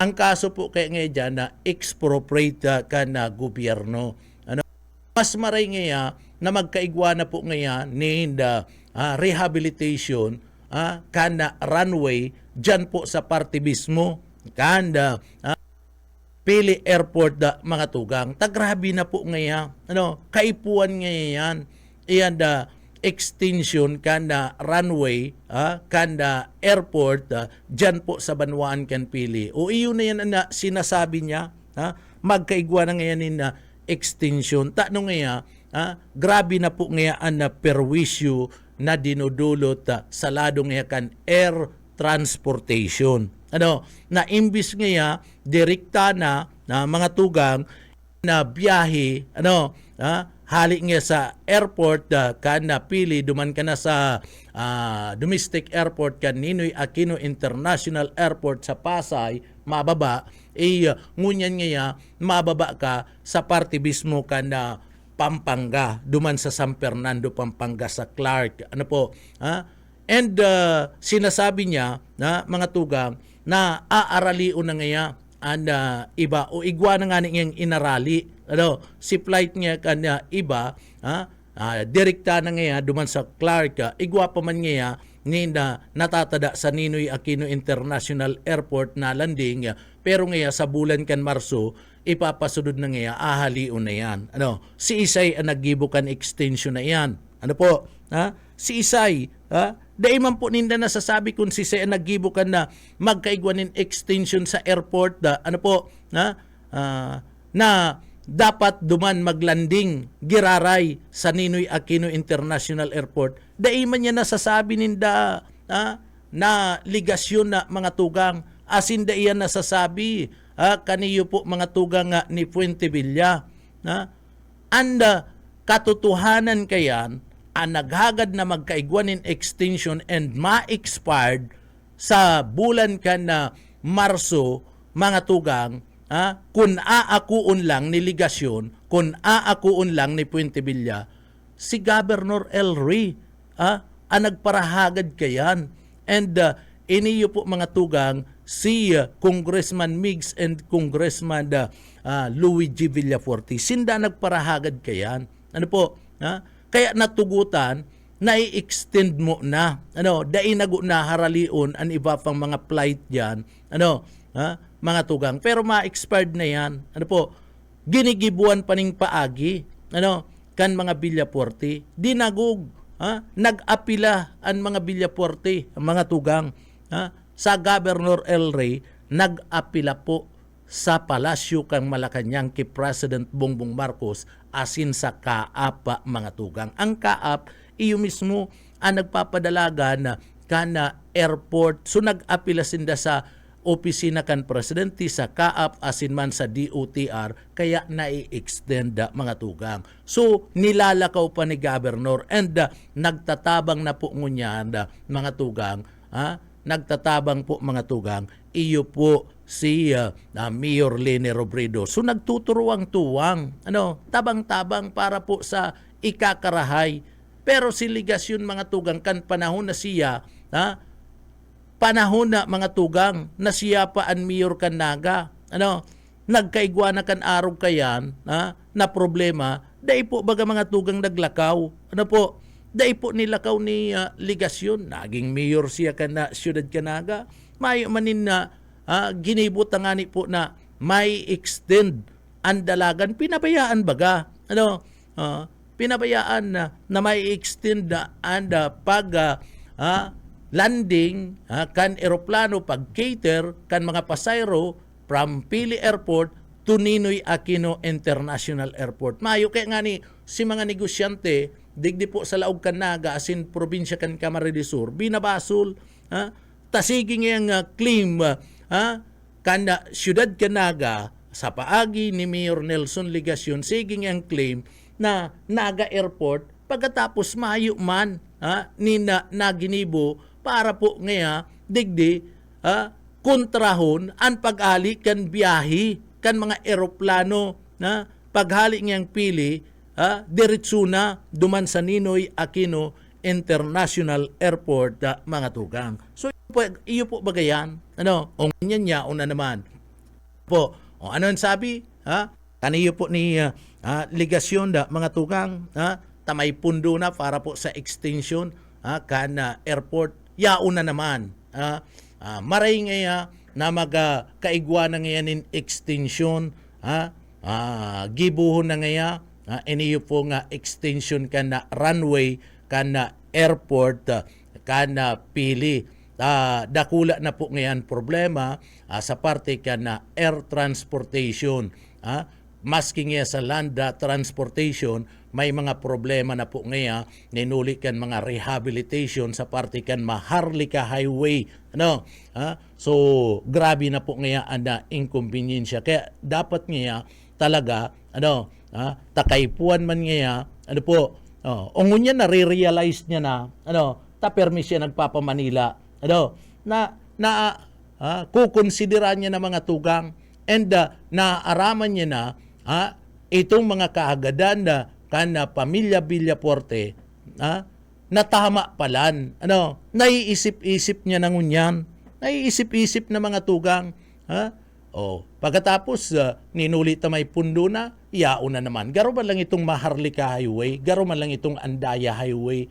ang kaso po kaya ngayon dyan na expropriate ka na gobyerno. Mas maray ngayon na magkaigwa na po ngayon ni rehabilitation kana runway dyan po sa partibismo kanda pili airport mga tugang. Tagrabi na po ngayon. Kaipuan ngayon iyan extension kanda runway kanda airport dyan po sa Banwaan kan pili. Iyon na yan na sinasabi niya, magkaigwa na ngayon na extension. Tanong ngayon, grabe na po ngayon na perwisyo na dinudulot sa lado ngayon kan air transportation. Na imbis ngayon direkta na mga tugang na biyahe, hali nga sa airport kan pili, duman ka na sa domestic airport kan Ninoy Aquino International Airport sa Pasay, mababa, ngunyan nga mababa ka sa partibismo kan Pampanga, duman sa San Fernando, Pampanga sa Clark. And sinasabi niya na mga tugang na aaraliun na ngayon iba o igwa na nga niyang inarali. Si flight niya kanya iba, direkta na ngayon duman sa Clark, igwa pa man ngayon ni natatada sa Ninoy Aquino International Airport na landing, pero ngayon sa bulan kan Marso, ipapasunod na ngayon, ahaliun na yan. Si Isay ang naggibukan extension na yan. Si Isay, dahil man po ninda nasasabi kung si Isay ang naggibukan na magkaigwanin extension sa airport, na dapat duman maglanding giraray sa Ninoy Aquino International Airport. Dahil man niya nasasabi ninda na ligasyon na mga tugang, asin da iyan nasasabi kaniyo po mga tugang ni Puente Villa. Anda katotohanan kayan ang naghagad na magkaigwanin extension and ma-expired sa bulan ka na Marso mga tugang, kung aakuon lang ni ligasyon, kung aakuon lang ni Puente Villa, si Governor El Rey, ang nagparahagad kayan. And iniyo po mga tugang si Congressman Migs and Congressman Louis G. Villafuerte. Sinda nagparahagad kayan. Ano po? Kaya natugutan, nai-extend mo na. Dai nago na haralion ang iba pang mga flight diyan. Mga tugang. Pero ma-expired na yan. Ginigibuan pa ning paagi. Kan mga Villafuerte. Dinagog. Nag-apila ang mga Villafuerte, ang mga tugang. Sa Governor El Rey, nag-apila po sa palasyo kang Malacanang kay President Bongbong Marcos asin sa kaapa mga tugang. Ang kaap, iyo mismo ang nagpapadalaga na kana airport. So nag-apila sinda sa opisina kan presidente sa kaap asin man sa DOTR kaya nai-extend mga tugang. So nilalakaw pa ni Governor and nagtatabang na po ngunyan mga tugang. Nagtatabang po mga tugang, iyo po si Mayor Leni Robredo. So nagtuturuang-tuwang, tabang-tabang para po sa ikakarahay. Pero si Ligasyon mga tugang kan panahon na siya, panahon na mga tugang na siya pa ang Mayor kan Naga, nagkaigwa na kan arog kayan, na problema, dahil po baga mga tugang naglakaw, dahil po nilakaw ni Ligasyon, naging mayor siya ka na Siyudad Canaga, may manin na ginibot nga ni po na may extend ang dalagan, pinabayaan baga, pinabayaan na may extend ang pag landing kan eroplano, pag cater kan mga pasayro from Pili Airport to Ninoy Aquino International Airport. Mayo kaya nga ni si mga negosyante digdi po sa Laog kan Naga asin probinsya kan Camarines Sur binabasol tasigi ngayang claim kan Siyudad Canaga sa paagi ni Mayor Nelson Ligasyon sige ngayang claim na Naga Airport pagkatapos mayo man ni naginibo para po ngaya digdi kontrahon ang pag-ali kan biyahe kan mga eroplano na paghali ngayang Pili diretso na duman sa Ninoy Aquino International Airport mga tugang. So iyo po bagayan o ganyan niya una naman po ano ang sabi kaniyo po ni Ligasyon mga tugang tamay pundo na para po sa extension kan airport yauna naman maray ngaya na magkaigwa na ngayon in extension gibuhon na ngaya iniyo po nga extension ka na runway ka na airport ka na Pili dakula na po ngayon problema sa parte ka na air transportation maski nga sa land transportation may mga problema na po ngaya ninuli kan mga rehabilitation sa parte kan Maharlika Highway so grabe na po ngaya ang inconvenience kaya dapat ngaya talaga takaypuan man ngaya ungon niya nare-realize niya na ta permis siya nagpapamanila na kukonsidera niya na mga tugang and naaraman niya na itong mga kaagadan na kana pamilya Villafuerte na tama palan naiisip-isip niya na ngunyan naiisip-isip na mga tugang pagkatapos ninulit na may pundo na iyaon na naman garo man lang itong Maharlika Highway garo man lang itong Andaya Highway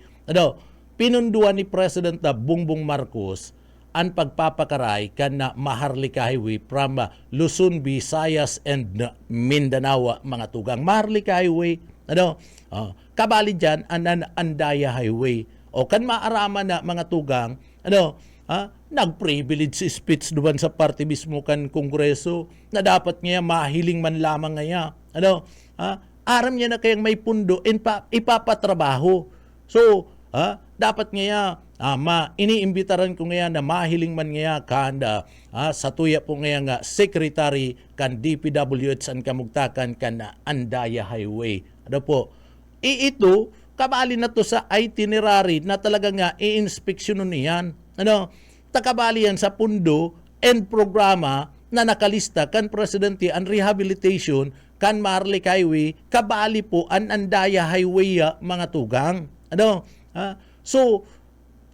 pinunduan ni President Bongbong Marcos ang pagpapakaray kan na Maharlika Highway from Luzon, Visayas and Mindanao mga tugang. Maharlika Highway kabali dyan ang Andaya Highway o kan maarama na mga tugang nag-privilege speech duman sa party mismo kan Kongreso na dapat ngayon mahiling man lamang ngayon aram niya na kayang may pundo ipapatrabaho so dapat ngayon iniimbitaran ko ngayon na mahiling man ngayon kanda sa tuya po ngayon nga secretary kan DPWH ang kamugtakan kan Andaya Highway ito kabali na to sa itinerary na talaga nga i-inspeksyonon niyan takabali yan sa pundo and programa na nakalista kan presidente ang rehabilitation kan Maharlika Highway kabali po ang Andaya Highway mga tugang so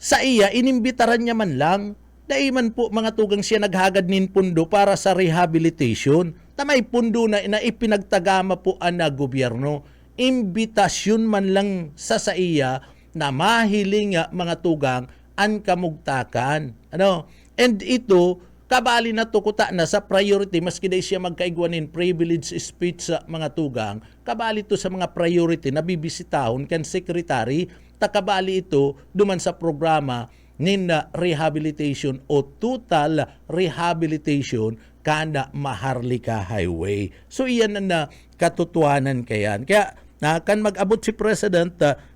sa iya, inimbitaran niya man lang. Daiman po mga tugang siya naghagad nin pundo para sa rehabilitation. Tamay pundo na ipinagtagama po ang gobyerno. Imbitasyon man lang sa iya na mahiling mga tugang ang kamugtakan. Ano? And ito, kabali na tukuta na sa priority, maski na siya magkaigwanin privilege speech sa mga tugang, kabali ito sa mga priority na bibisitahon kan secretary, takabali ito duman sa programa nin rehabilitation o total rehabilitation kada Maharlika Highway. So iyan na katotohanan kayan. Kaya kan mag-abot si President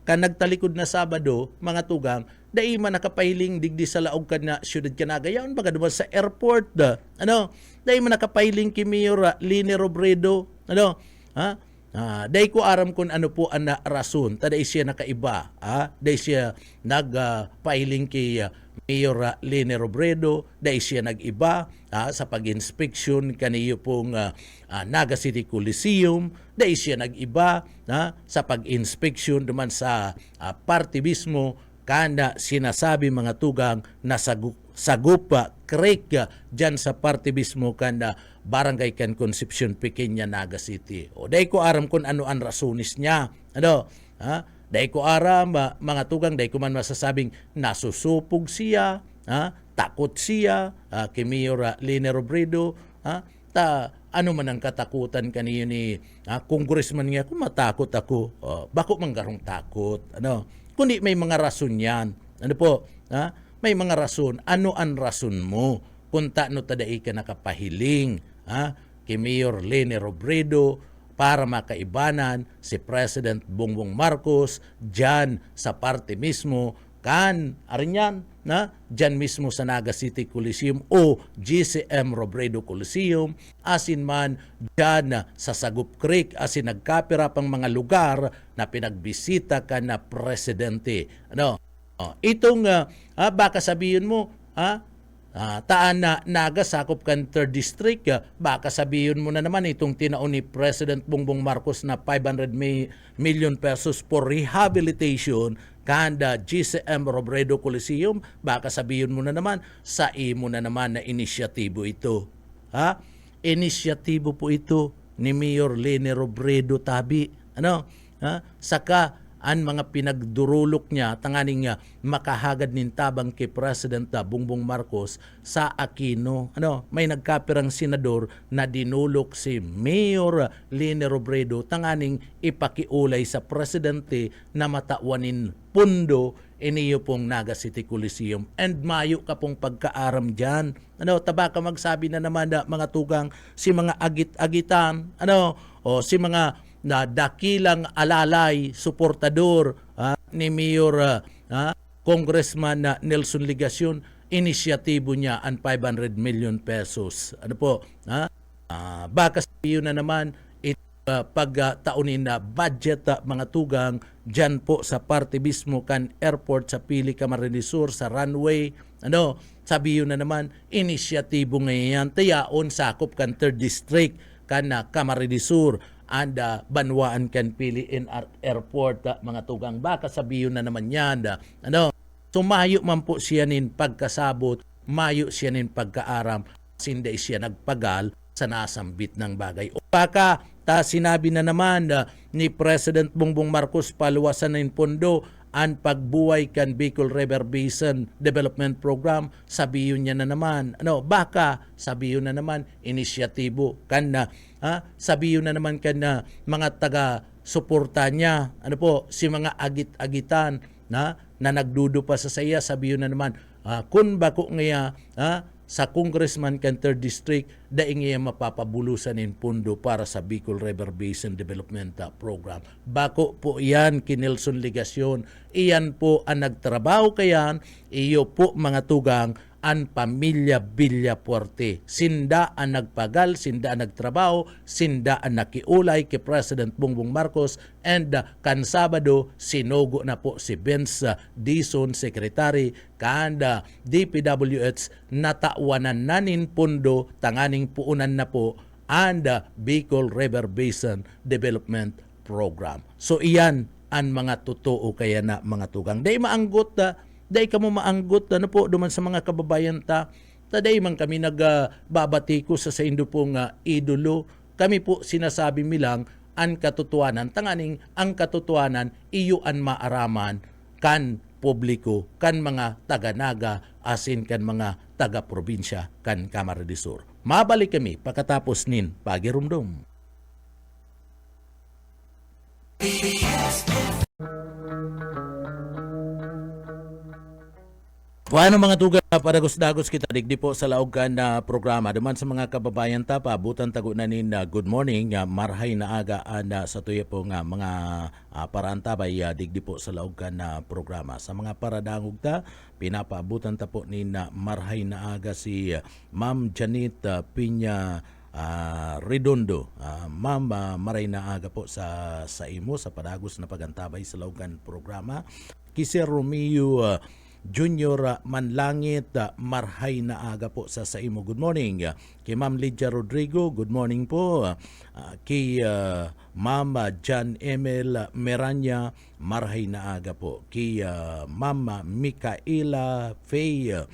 kan nagtalikod na Sabado, mga tugang, dai man nakapahiling digdi sa laog kan na siyudad Kanagayaon baga duman sa airport ano, dai man nakapahiling ki Mayor Lini Robredo, ano, dai ko aram kung ano po ang rason taday siya nakaiba, dai siya nagpahiling kay Mayor Lini Robredo, dai siya nagiba sa pag-inspeksyon kaniyo pong Naga City Coliseum, dai siya nagiba sa pag-inspeksyon duman sa party mismo kanda sinasabi mga tugang na Sagupa Creek dyan sa party mismo kanda Barangay kan Concepcion Pequeña, Naga City. O dahil ko aram kung ano ang rasunis niya. Ano? Dahil ko aram mga tugang, dahil ko man masasabing nasusupog siya, takot siya, kay Mayor Lini Robredo, ano man ang katakutan kaniyo ni congressman nga, kung matakot ako, bako manggarong takot. Ano? Kundi may mga rason yan. Ano po? May mga rason. Ano ang rason mo? Kung no tadai ka nakapahiling kay Mayor Lini Robredo para makaibanan si President Bongbong Marcos dyan sa party mismo kan arinyan dyan mismo sa Naga City Coliseum o GCM Robredo Coliseum, asin man dyan sa Sagup Creek, asin nagkapira pang mga lugar na pinagbisita ka na presidente. Ano? Itong baka sabihin mo, taan na Naga sakop kan 3rd District, baka sabihin mo na naman itong tinaon ni President Bongbong Marcos na 500 million pesos for rehabilitation kanda GCM Robredo Coliseum, baka sabihin mo na naman sa imo na naman na inisyatibo ito. Inisyatibo po ito ni Mayor Lini Robredo tabi. Ano? Saka ang mga pinagdurulok niya tanganing makahagad nin tabang kay President Bongbong Marcos sa Aquino. Ano, may nagkapirang senador na dinulok si Mayor Lini Robredo tanganing ipakiulay sa presidente na matawanin pundo iniyo pong Naga City Coliseum. And mayo ka pong pagkaaram dyan. Ano, tabaka magsabi na naman mga tugang si mga agit-agitan, ano, o si mga na dakilang alalay, suportador ni Mayor Congressman Nelson Ligacion, inisyatibo niya ang 500 million pesos. Ano po? Baka sabihin na naman pagtaunin na budget mga tugang dyan po sa party mismo kan airport sa Pili Camarines Sur sa runway. Ano? Sabihin na naman inisyatibo ngayon tayaon sakop kan 3rd District kan Camarines Sur and Banwaan kan Pili Airport mga tugang, baka sabihin na naman yan ano, sumayo man po siya nin pagkasabot, mayo siya nin pagkaaram, sinday siya nagpagal sa nasambit ng bagay. O baka sinabi na naman ni President Bongbong Marcos paluwasan ng pondo ang pagbuhay kan Bicol River Basin Development Program, sabihin niya na naman, ano, baka sabihin na naman inisyatibo kan na sabihin na naman kan na mga taga-suporta niya, ano po, si mga agit-agitan na nagdudo pa sa saya, sabihin na naman kun bako ngaya sa Congressman kan 3rd District daing iya mapapabulusan in pundo para sa Bicol River Basin Development Program. Bako po yan ki Nelson Ligacion, iyan po ang nagtrabaho kayan, iyo po mga tugang ang pamilya Villapuerte. Sinda ang nagpagal, sinda ang nagtrabaho, sinda ang nakiulay kay President Bongbong Marcos, and kan Sabado sinugo na po si Benz Dizon, Secretary, kanda DPWH natawanan nanin pundo tanganing puunan na po and Bicol River Basin Development Program. So iyan ang mga totoo kaya na mga tugang. Day maanggot Day ka mo maanggot ano po duman sa mga kababayan ta. Taday man kami nagbabati ko sa indo pong idolo. Kami po sinasabi mi lang ang katotohanan. Tanganing ang katotohanan iyo an maaraman kan publiko, kan mga taga-naga, asin kan mga taga-probinsya, kan Kamara de Sur. Mabalik kami pagkatapos nin pagirumdum. Paano mga tuga padagos-dagos kita digdi po sa laog kan na programa duman sa mga kababayan ta paabutan tago na nin good morning marhay na aga anda sa tuya po nga mga parantabay digdi po sa laog kan na programa sa mga paradangog ta pinapaabutan ta po nin marhay na aga si Ma'am Janet Piña Redondo. Ma'am, maray na aga po sa imo sa padagos na pagantabay sa laog kan programa. Kisi Romeo Junior Manlangit, marhay na aga po sa imo. Good morning. Kay Ma'am Lydia Rodrigo, good morning po. Kay Ma'am John Emil Meranya, marhay na aga po. Kay Ma'am Micaela Faye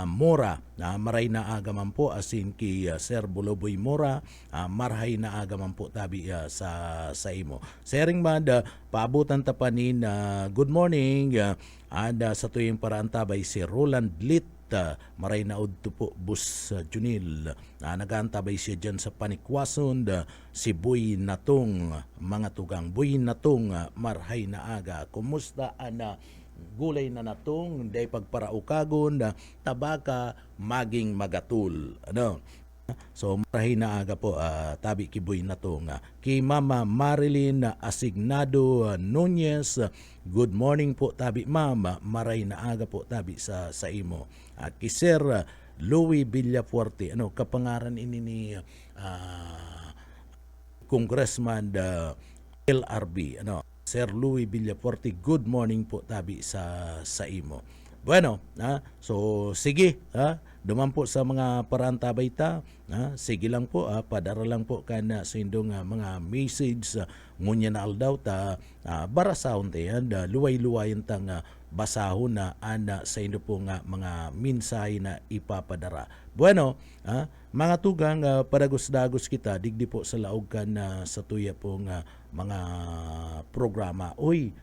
Mora, maray na aga man po. Asin kay Sir Buloboy Mora, marhay na aga man po tabi sa imo. Sering man, paabutan tapanin, good morning. Ada sa tuyong paraantabay si Roland Lit, maray na udto po bus Junil. Nagantabay siya dyan sa Panikwason, si Boy Natong, mga tugang. Boy Natong, marhay na aga. Kumusta ana gulay na natong, day pagparaukagon, tabaka, maging magatul. Ano? So marahay na aga po tabi kiboy na to nga. Kay Mama Marilyn Asignado Nunez, good morning po tabi Mama, maray na aga po tabi sa imo. At kay Sir Louis Villafuerte, ano kapangaran ini ni Congressman LRB, ano Sir Louis Villafuerte, good morning po tabi sa imo. Bueno, so sige, duman po sa mga parantabay ta, sige lang po, padara lang po kana sa indong mga message, ngunya na aldaw ta, barasahon ta yan, luway-luwayan tang basahon na ana sa indo po nga mga mensahe na ipapadara. Bueno, mga tugang padagos-dagos kita, digdi po sa laog kan sa tuya po nga mga programa. Uy,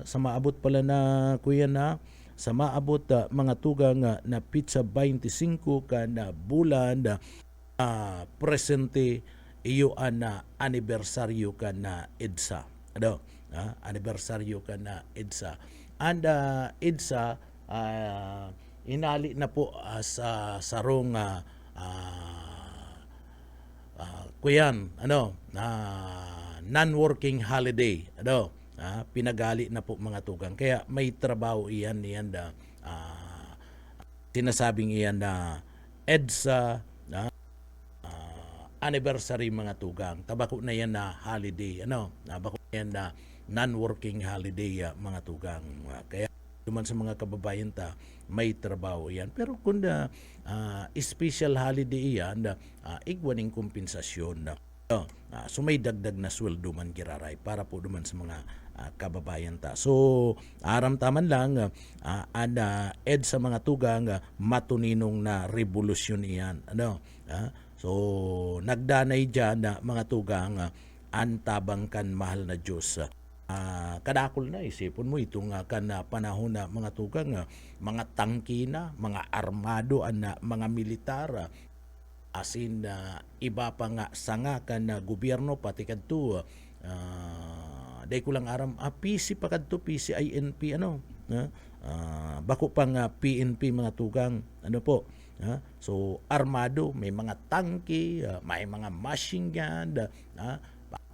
sa maabot pala na kuya na, sa maabot mga tugang na pizza 25 na bulan presente iyo na anibersaryo ka na EDSA. Ano? Anibersaryo ka na EDSA. And EDSA inali na po sa sarong kuyan ano non-working holiday. Ano? Pinagali na po mga tugang. Kaya may trabaho iyan na sinasabing iyan na EDSA anniversary mga tugang. Tabako na yan na holiday. Ano? Tabako na yan na non-working holiday mga tugang. Kaya duman sa mga kababayan ta, may trabaho yan. Pero kung special holiday yan, igwaning kompensasyon. So may dagdag na sweldo man giraray para po duman sa mga kababayan ta. So aramtaman lang ed sa mga tugang matuninong na revolusyon iyan. Ano? So nagdanay dyan na mga tugang antabang kan mahal na Diyos. Kadakol na isipon mo itong kan panahon na mga tugang mga tangki na, mga armado na mga militar asin iba pa nga sanga kan gobyerno pati kadto day ko lang aram PC pa kadto PCINP ano bako pang PNP mga tugang ano po so armado may mga tangke may mga machine gun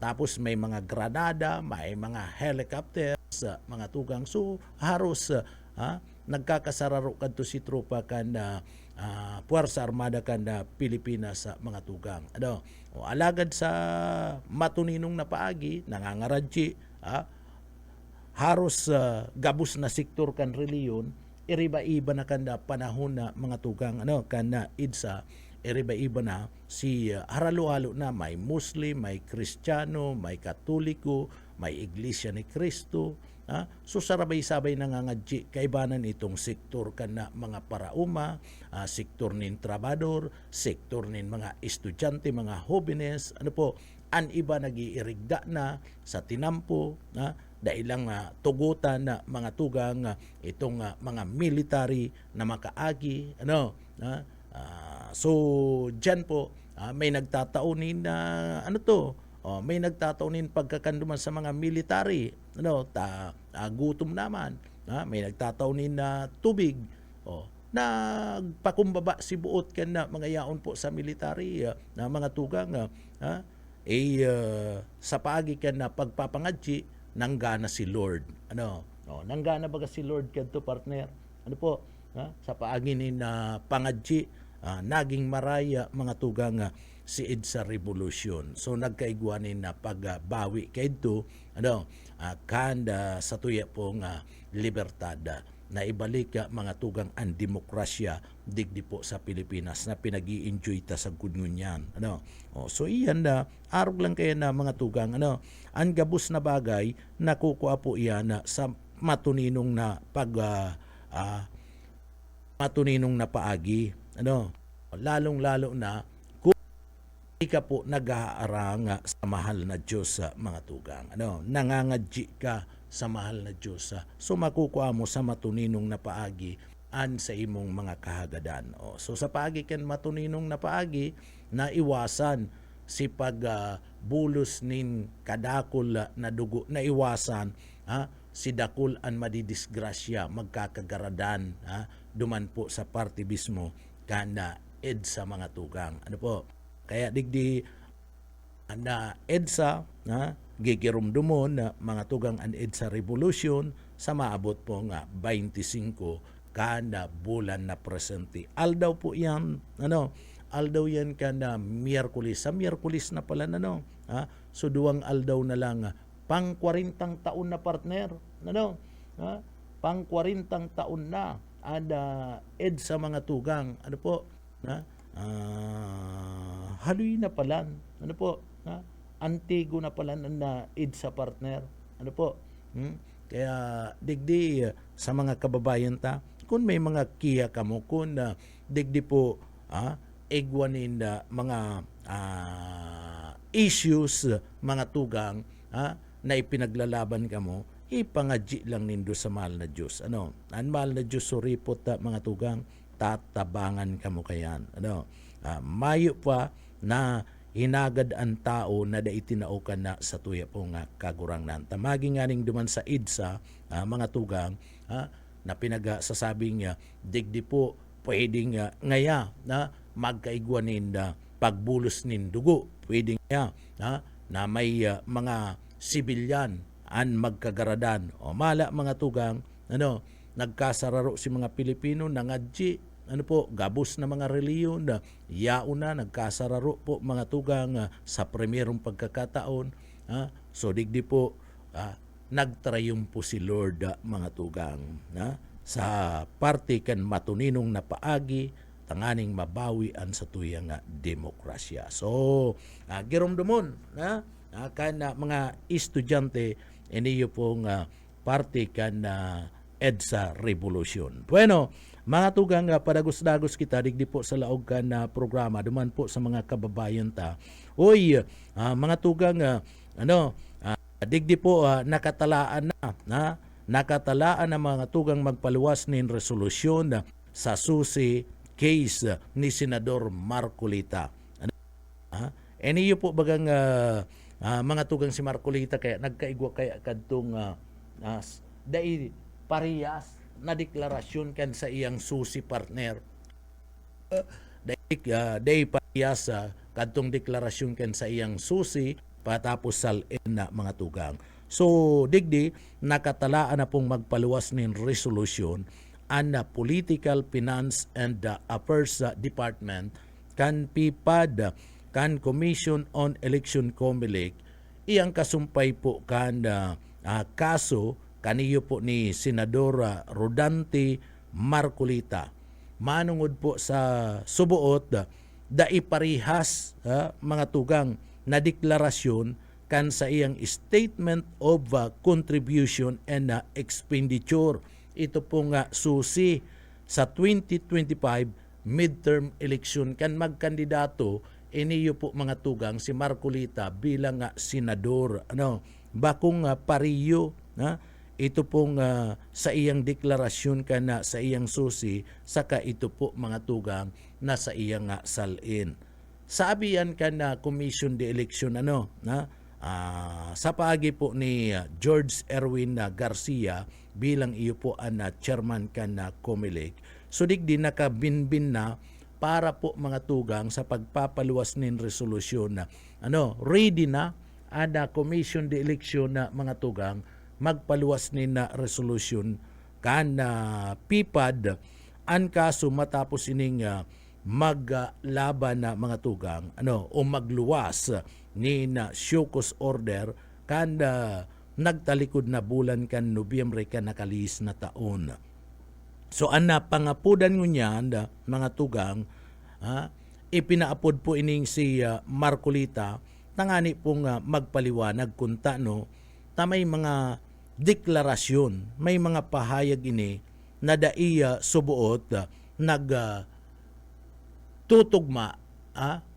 tapos may mga granada may mga helicopters mga tugang so haros nagkakasararo kadto si tropa kan Puwersa Armada kan Pilipinas sa mga tugang. Ano? O alagad sa matuninong na paagi, nangangaradji, haros gabus na sektor kan reliyon, iriba-iba na kan panahon na mga tugang, ano, kan EDSA, iba na si haralo-halo na may Muslim, may Kristiyano, may Katoliko, may Iglesia ni Cristo. So sarabay-sabay nangangadji kaibanan itong sektor kana mga parauma, sektor nin trabador, sektor nin mga estudyante, mga jóvenes, an iba nagiirigda na sa tinampo, dailang tugutan na mga tugang itong mga military na makaagi, so diyan po may nagtataunin na may nagtataunin pagkakanduman sa mga military, gutom naman, may nagtataunin na tubig, nagpakumbaba si buot kan na mga yaon po sa military na mga tugang sa paagi kan na pagpapangadji nanggana si Lord. Nanggana baga si Lord kadto partner? Sa paagi ni na pangadji naging maraya mga tugang si EDSA Revolution. So nagkaigwanin na pagbawi kadto kanda sa tuya pong libertad na ibalik mga tugang ang demokrasya digdi po sa Pilipinas na pinag-i-enjoy ta sa gudngunyan. So iyan na arog lang kaya na mga tugang ang gabus na bagay nakukuha po iyan sa matuninong na matuninong na paagi. Lalong-lalo na kung hindi ka po nag-aarang sa mahal na Diyos sa mga tugang. Nangangadji ka sa mahal na Diyos. So makukuha mo sa matuninong na paagi an sa imong mga kahagadan. So sa paagi kan matuninong na paagi na iwasan si pagbulos nin kadakol na dugo, na iwasan si dakul an madidisgrasya magkakagaradan duman po sa partibismo kana EDSA mga tugang. Kaya digdi na EDSA gigirumdumon na mga tugang an EDSA Revolution sa maabot po nga 25 kada bulan na presente. Aldaw po yan, aldaw yan kada Miyerkules. Sa Miyerkules na pala so 2 aldaw na lang pang 40 taon na partner. Pang 40 taon na EDSA mga tugang. Haloy na pala. Antigo na pala na EDSA partner. Kaya digdi sa mga kababayan ta, kung may mga kiya kamo, kung digdi po igwanin mga issues, mga tugang na ipinaglalaban kamo, ipangadji lang nindo sa mahal na Diyos. Ang mahal na Diyos suripot mga tugang, tatabangan kamo kayan. Mayo pa na hinagad ang tao na da itinaukan na sa tuya po nga kagurangnan. Tamagi nga ning duman sa EDSA, mga tugang, na pinag-sasabing digdi po pwedeng ngaya na magkaigwanin pagbulos nin dugo. Pwedeng na may mga sibilyan an magkagaradan. Mala mga tugang, nagkasararo si mga Pilipino nangadji, gabos na mga reliyon, yauna, nagkasararo po mga tugang sa primerong pagkakataon. So digdi po, nagtrayumpo si Lord mga tugang. Sa parte kan matuninong na paagi, tanganing mabawian sa tuyang demokrasya. So, giromdomon, kan mga estudyante, iniyo pong parte kan EDSA Revolution. Bueno, mga tugang, padagos-dagos kita digdi po sa laog kan programa duman po sa mga kababayan ta. Oy, mga tugang, digdi po nakatalaan na mga tugang magpaluwas nin resolusyon sa susi case ni Senador Marcolita. Eniyo po bagang mga tugang si Marcolita kaya nagkaigwa kaya kadtong dai parehas na deklarasyon kan sa iyang susi partner. Dai parehas kadtong deklarasyon kan sa iyang susi patapos salin na mga tugang. So digdi nakatalaan na pong magpaluwas nin resolution ang Political Finance and Affairs Department kan PIPAD kan Commission on Election Comelec iyang kasumpay po kan kaso kaniyo po ni Senador Rodante Marcolita manungod po sa subuot daiparihas mga tugang na deklarasyon kan sa iyang statement of contribution and expenditure. Ito po nga susi sa 2025 midterm election kan magkandidato iniyo po mga tugang si Marcolita bilang senador. Bakong pariyo ito pong sa iyang deklarasyon kana sa iyang susi saka ito po mga tugang na sa iyang salin. Sabi yan kana Commission de Election sa paagi po ni George Erwin Garcia bilang iyo po ang chairman kana COMELEC. So digdi nakabinbin na para po mga tugang sa pagpapaluwas nin resolusyon na ready na ada Commission de Election na mga tugang magpaluwas nin na resolusyon kan PIPAD ang kaso matapos ining maglaban na mga tugang o magluwas ni na show cause order kan nagtalikod na bulan kan Nobyembre kan nakalis na taon. So pangapudan nyo niyan mga tugang ipinaapod po ining si Marcolita tangani pong magpaliwanag kung ta may mga deklarasyon, may mga pahayag ini na daiya subuot tutugma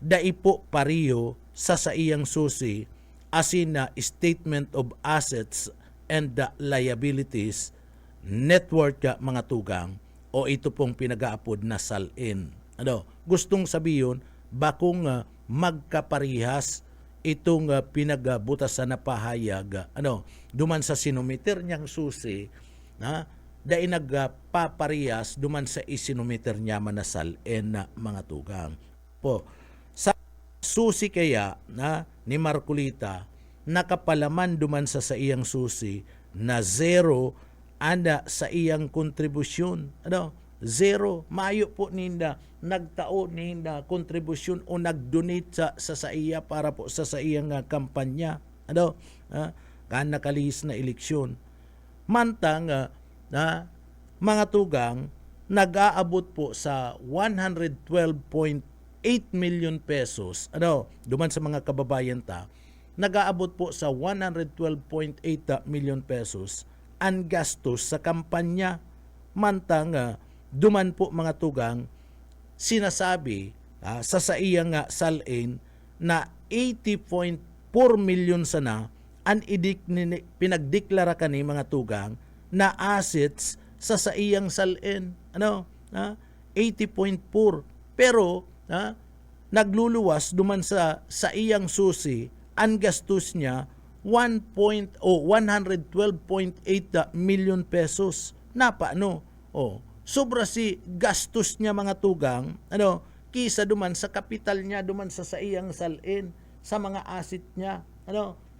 dai po pariyo sa iyang susi asin na statement of assets and liabilities network mga tugang o ito pong pinag-aapod na salin. Gustong sabihin bakong magkaparihas itong pinagbutasan na pahayag duman sa sinomiter niyang susi dahil nagpaparehas duman sa isinomiter niya manasal na mga tugang. Po, sa susi kaya ni Marcolita nakapalaman duman sa iyang susi na zero anda sa iyang kontribusyon. Zero. Maayo po ninda nagtao ninda kontribusyon o nagdonate sa iya para po sa iyang kampanya. Kan nakalis na eleksyon. Mantang mga tugang nag-aabot po sa 112.8 million pesos. Duman sa mga kababayan nag-aabot po sa 112.8 million pesos ang gastos sa kampanya. Mantang duman po mga tugang sinasabi sa iyang salin na 80.4 million sana ang pinagdeklara kani mga tugang na assets sa iyang salin. 80.4 pero nagluluwas duman sa iyang susi ang gastos niya 112.8 million pesos. Sobra si gastos niya mga tugang kisa duman sa kapital niya duman sa iyang salin sa mga asset niya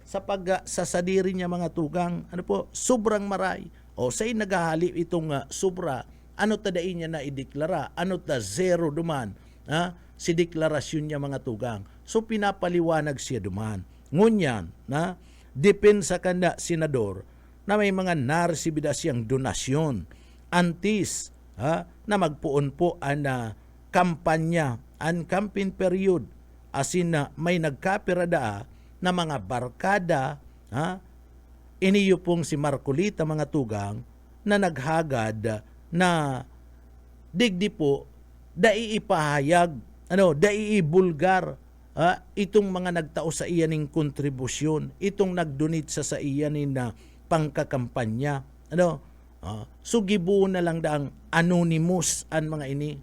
sa pagsasadiri niya mga tugang sobrang maray say nagahali itong sobra tadain niya na ideklara zero duman si deklarasyon niya mga tugang. So pinapaliwanag siya duman ngunyan depensa kanda senador na may mga naresibida siyang donasyon antis na magpuon po ang kampanya ang campaign period asin na may nagkapirada na mga barkada iniyo pong si Marcolita mga tugang na naghagad na digdi po daiipahayag daiibulgar itong mga nagtao sa iyaning kontribusyon itong nagdonate sa iyanin na pangkakampanya so gibuon na lang daang anonymous an mga ini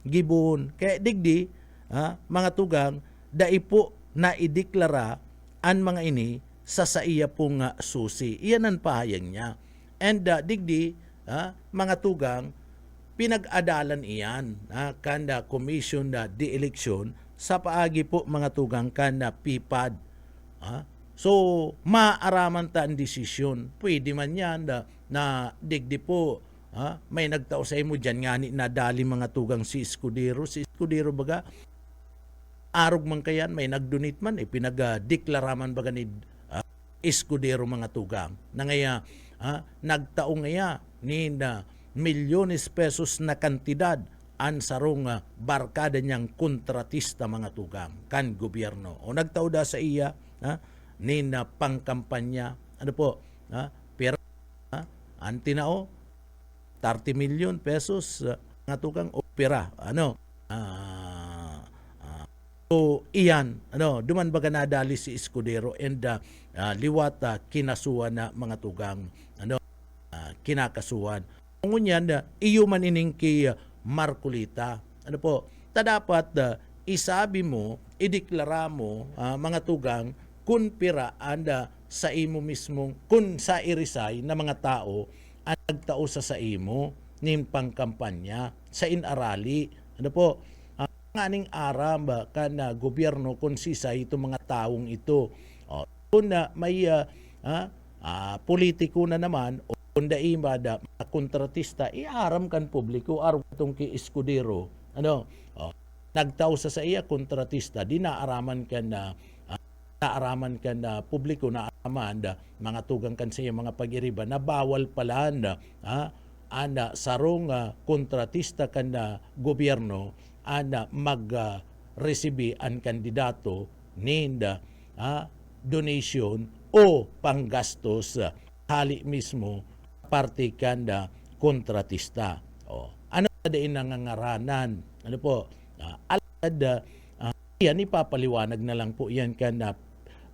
gibuon kaya digdi mga tugang dai po na ideklara an mga ini sa iya pong susi iyan ang pahayag niya and digdi mga tugang pinag-adalan iyan kanda commission na de election sa paagi po mga tugang kanda PIPAD so maaraman ta ang desisyon pwede man yan na digdi po may nagtao sa imo dyan nga ni nadali mga tugang si Escudero baga arog man kayan may nagdonate man pinag-deklara man baga ni Escudero mga tugang na ngaya nagtao ngaya ni na milyones pesos na kantidad an sarong barkada niyang kontratista mga tugang kan gobyerno. O nagtauda sa iya ni na pangkampanya ano po pera ang tinao 30 million pesos mga tugang opera so iyan duman baga nadali si Escudero and liwata kinasuan na mga tugang kinakasuan ngunyan iyo man ining ki Marcolita dapat isabi mo ideklara mo mga tugang kun pira anda sa imo mismong kun sa irisay na mga tao ang nagtao sa imo nin pangkampanya sa inarali nganing aram ba kana gobyerno kun sisay itong mga taong ito kung na may politiko na naman o kung daima da kontratista iaram kan publiko aram itong ki Escudero nagtao sa iya kontratista di naaraman kan na publiko na araman mga tugang kan sa iya mga pag-iriba na bawal pala ana sarong kontratista kan na gobyerno ana mag-resibi ang kandidato ninda donation o panggastos hali mismo parte kanda kontratista. Ano din nangangaranan? Yan ipapaliwanag na lang po yan kanda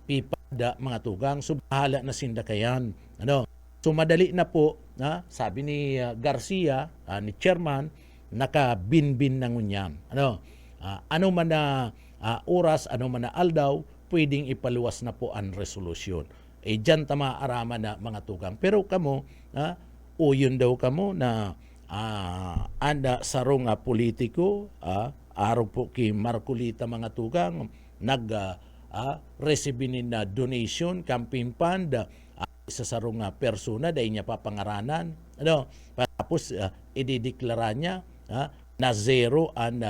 pipada mga tugang subahala na sindakayan. So madali na po sabi ni Garcia ni chairman nakabinbin na ngunyan. Ano man na oras, ano man na aldaw, pwedeng ipaluwas na po ang resolusyon. Diyan tama araman na mga tugang. Pero kamo, uyon daw kamo na anda sarong politiko, araw po kay Marcolita mga tugang, resibinin na donation, campaign fund, sa sarong persona, dahil niya papangaranan. Tapos, idideklara niya na zero ang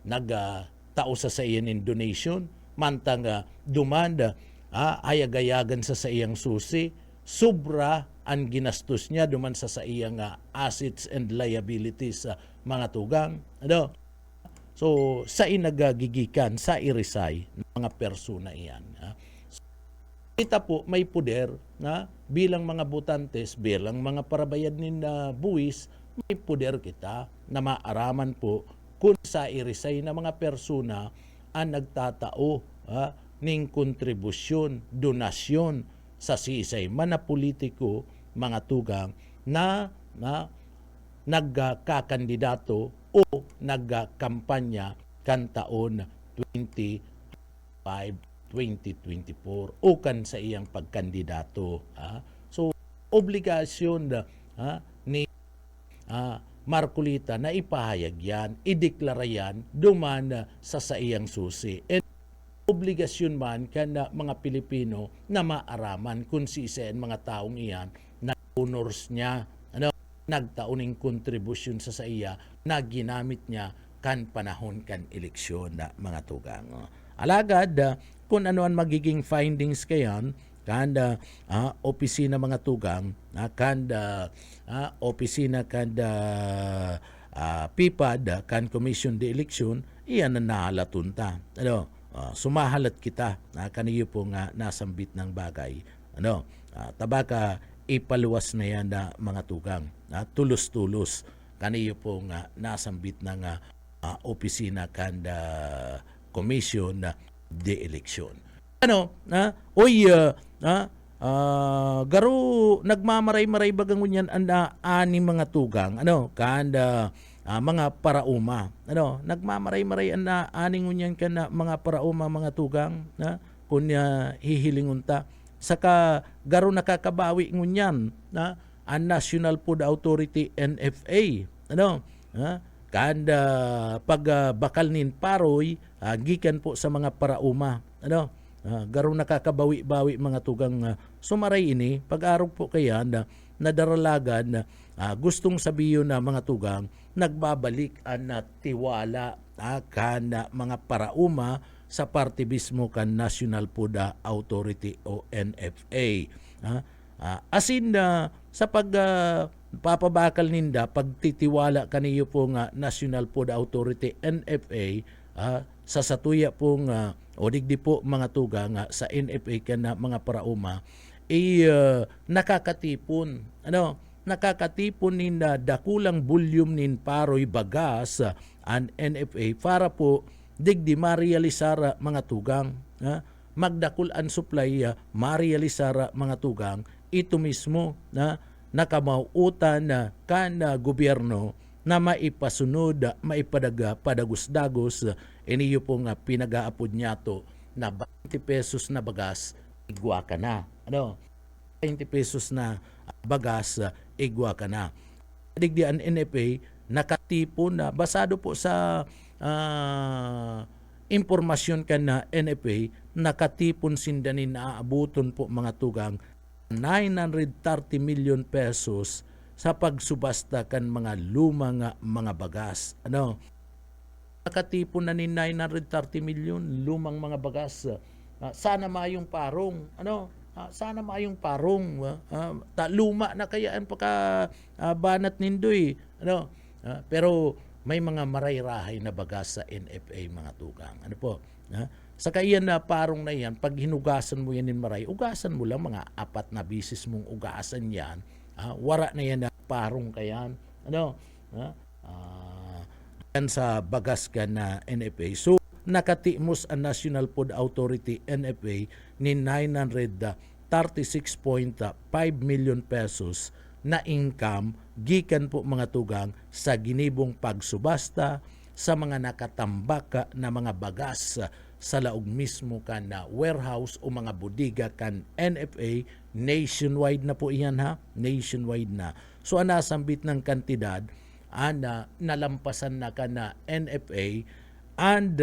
nagtao sa iyan donation, mantang dumanda hayagayagan sa iyang susi, sobra ang ginastos niya duman sa iyang assets and liabilities mga tugang. So, sa inagagigikan, sa irisay ng mga persona iyan. Kita po may puder bilang mga butantes, bilang mga parabayad nin buwis, may puder kita na maaraman po kung sa irisay na mga persona ang nagtatao ning kontribusyon, donasyon sa sisay man na politiko mga tugang na nagkakandidato o nagkampanya kan taon 2024 o kan sa iyang pagkandidato. So, obligasyon ni Marcolita na ipahayag yan, ideklara yan, duman sa iyang susi. And obligasyon man kana mga Pilipino na maaraman kung siseen mga taong iyan na honors niya, nagtauning kontribusyon sa iya na ginamit niya kan panahon kan eleksyon na mga tugang. Alagad, kung ano ang magiging findings kayan, kanda opisina mga tugang, kanda opisina kanda PIPAD, kan Commission de Election, iyan na nahalatunta. Sumahalat kita kaniyo po nga nasambit ng bagay. Tabaka ipaluwas na yan na mga tugang. Tulos-tulos kaniyo po nga nasambit ng opisina kanda Commission de Election. Garo nagmamaray-maray bagang ngunyan ani mga tugang kanda mga parauma nagmamaray-maray aning ngunyan kana mga parauma mga tugang kunya hihilingunta saka garo nakakabawi ngunyan ang National Food Authority NFA kanda pag bakal nin paroy gikan po sa mga parauma garo nakakabawi-bawi mga tugang sumaray ini pag-araw po kaya na nadaralagan gustong sabihin na mga tugang nagbabalik ang tiwala kan mga parauma sa partibismo kan National Food Authority o NFA. Asin sa papabakal ninda pagtitiwala kaniyo po nga National Food Authority NFA sa satuya po nga o digdi po mga tuga nga sa NFA kana mga parauma nakakatipon nakakatipon ninda dakulang volume nin paroy bagas an NFA para po digdi marealisara mga tugang magdakul an supply marealisara mga tugang ito mismo na nakamauutan na kana gobyerno na maipasunod maipadaga padagos-dagos iniyo po nga pinagaapod niyato na 20 pesos na bagas igwa ka na 20 pesos na bagas igwa ka na digdi an NFA nakatipon na basado po sa impormasyon ka na NFA nakatipon sindanin na aabuton po mga tugang 930 million pesos sa pagsubasta kan mga lumang mga bagas. Nakatipon na ni 930 million lumang mga bagas. Sana mayong parong. Sana mayong parong. Luma na kaya ang banat nindoy. Pero may mga marayrahay na bagas sa NFA mga tugang. Sa kaiyan na parong na yan, pag hinugasan mo yan in maray, ugasan mo lang mga 4 na bisis mong ugasan yan. Wara na yan na parong kayan. Yan sa bagas ka na NFA. So, nakatimos ang National Food Authority NFA ni 936.5 million pesos na income gikan po mga tugang sa ginibong pagsubasta sa mga nakatambak na mga bagas sa laog mismo kan na warehouse o mga bodega kan NFA. Nationwide na po iyan nationwide na. So anasambit ng kantidad nalampasan na kan na NFA and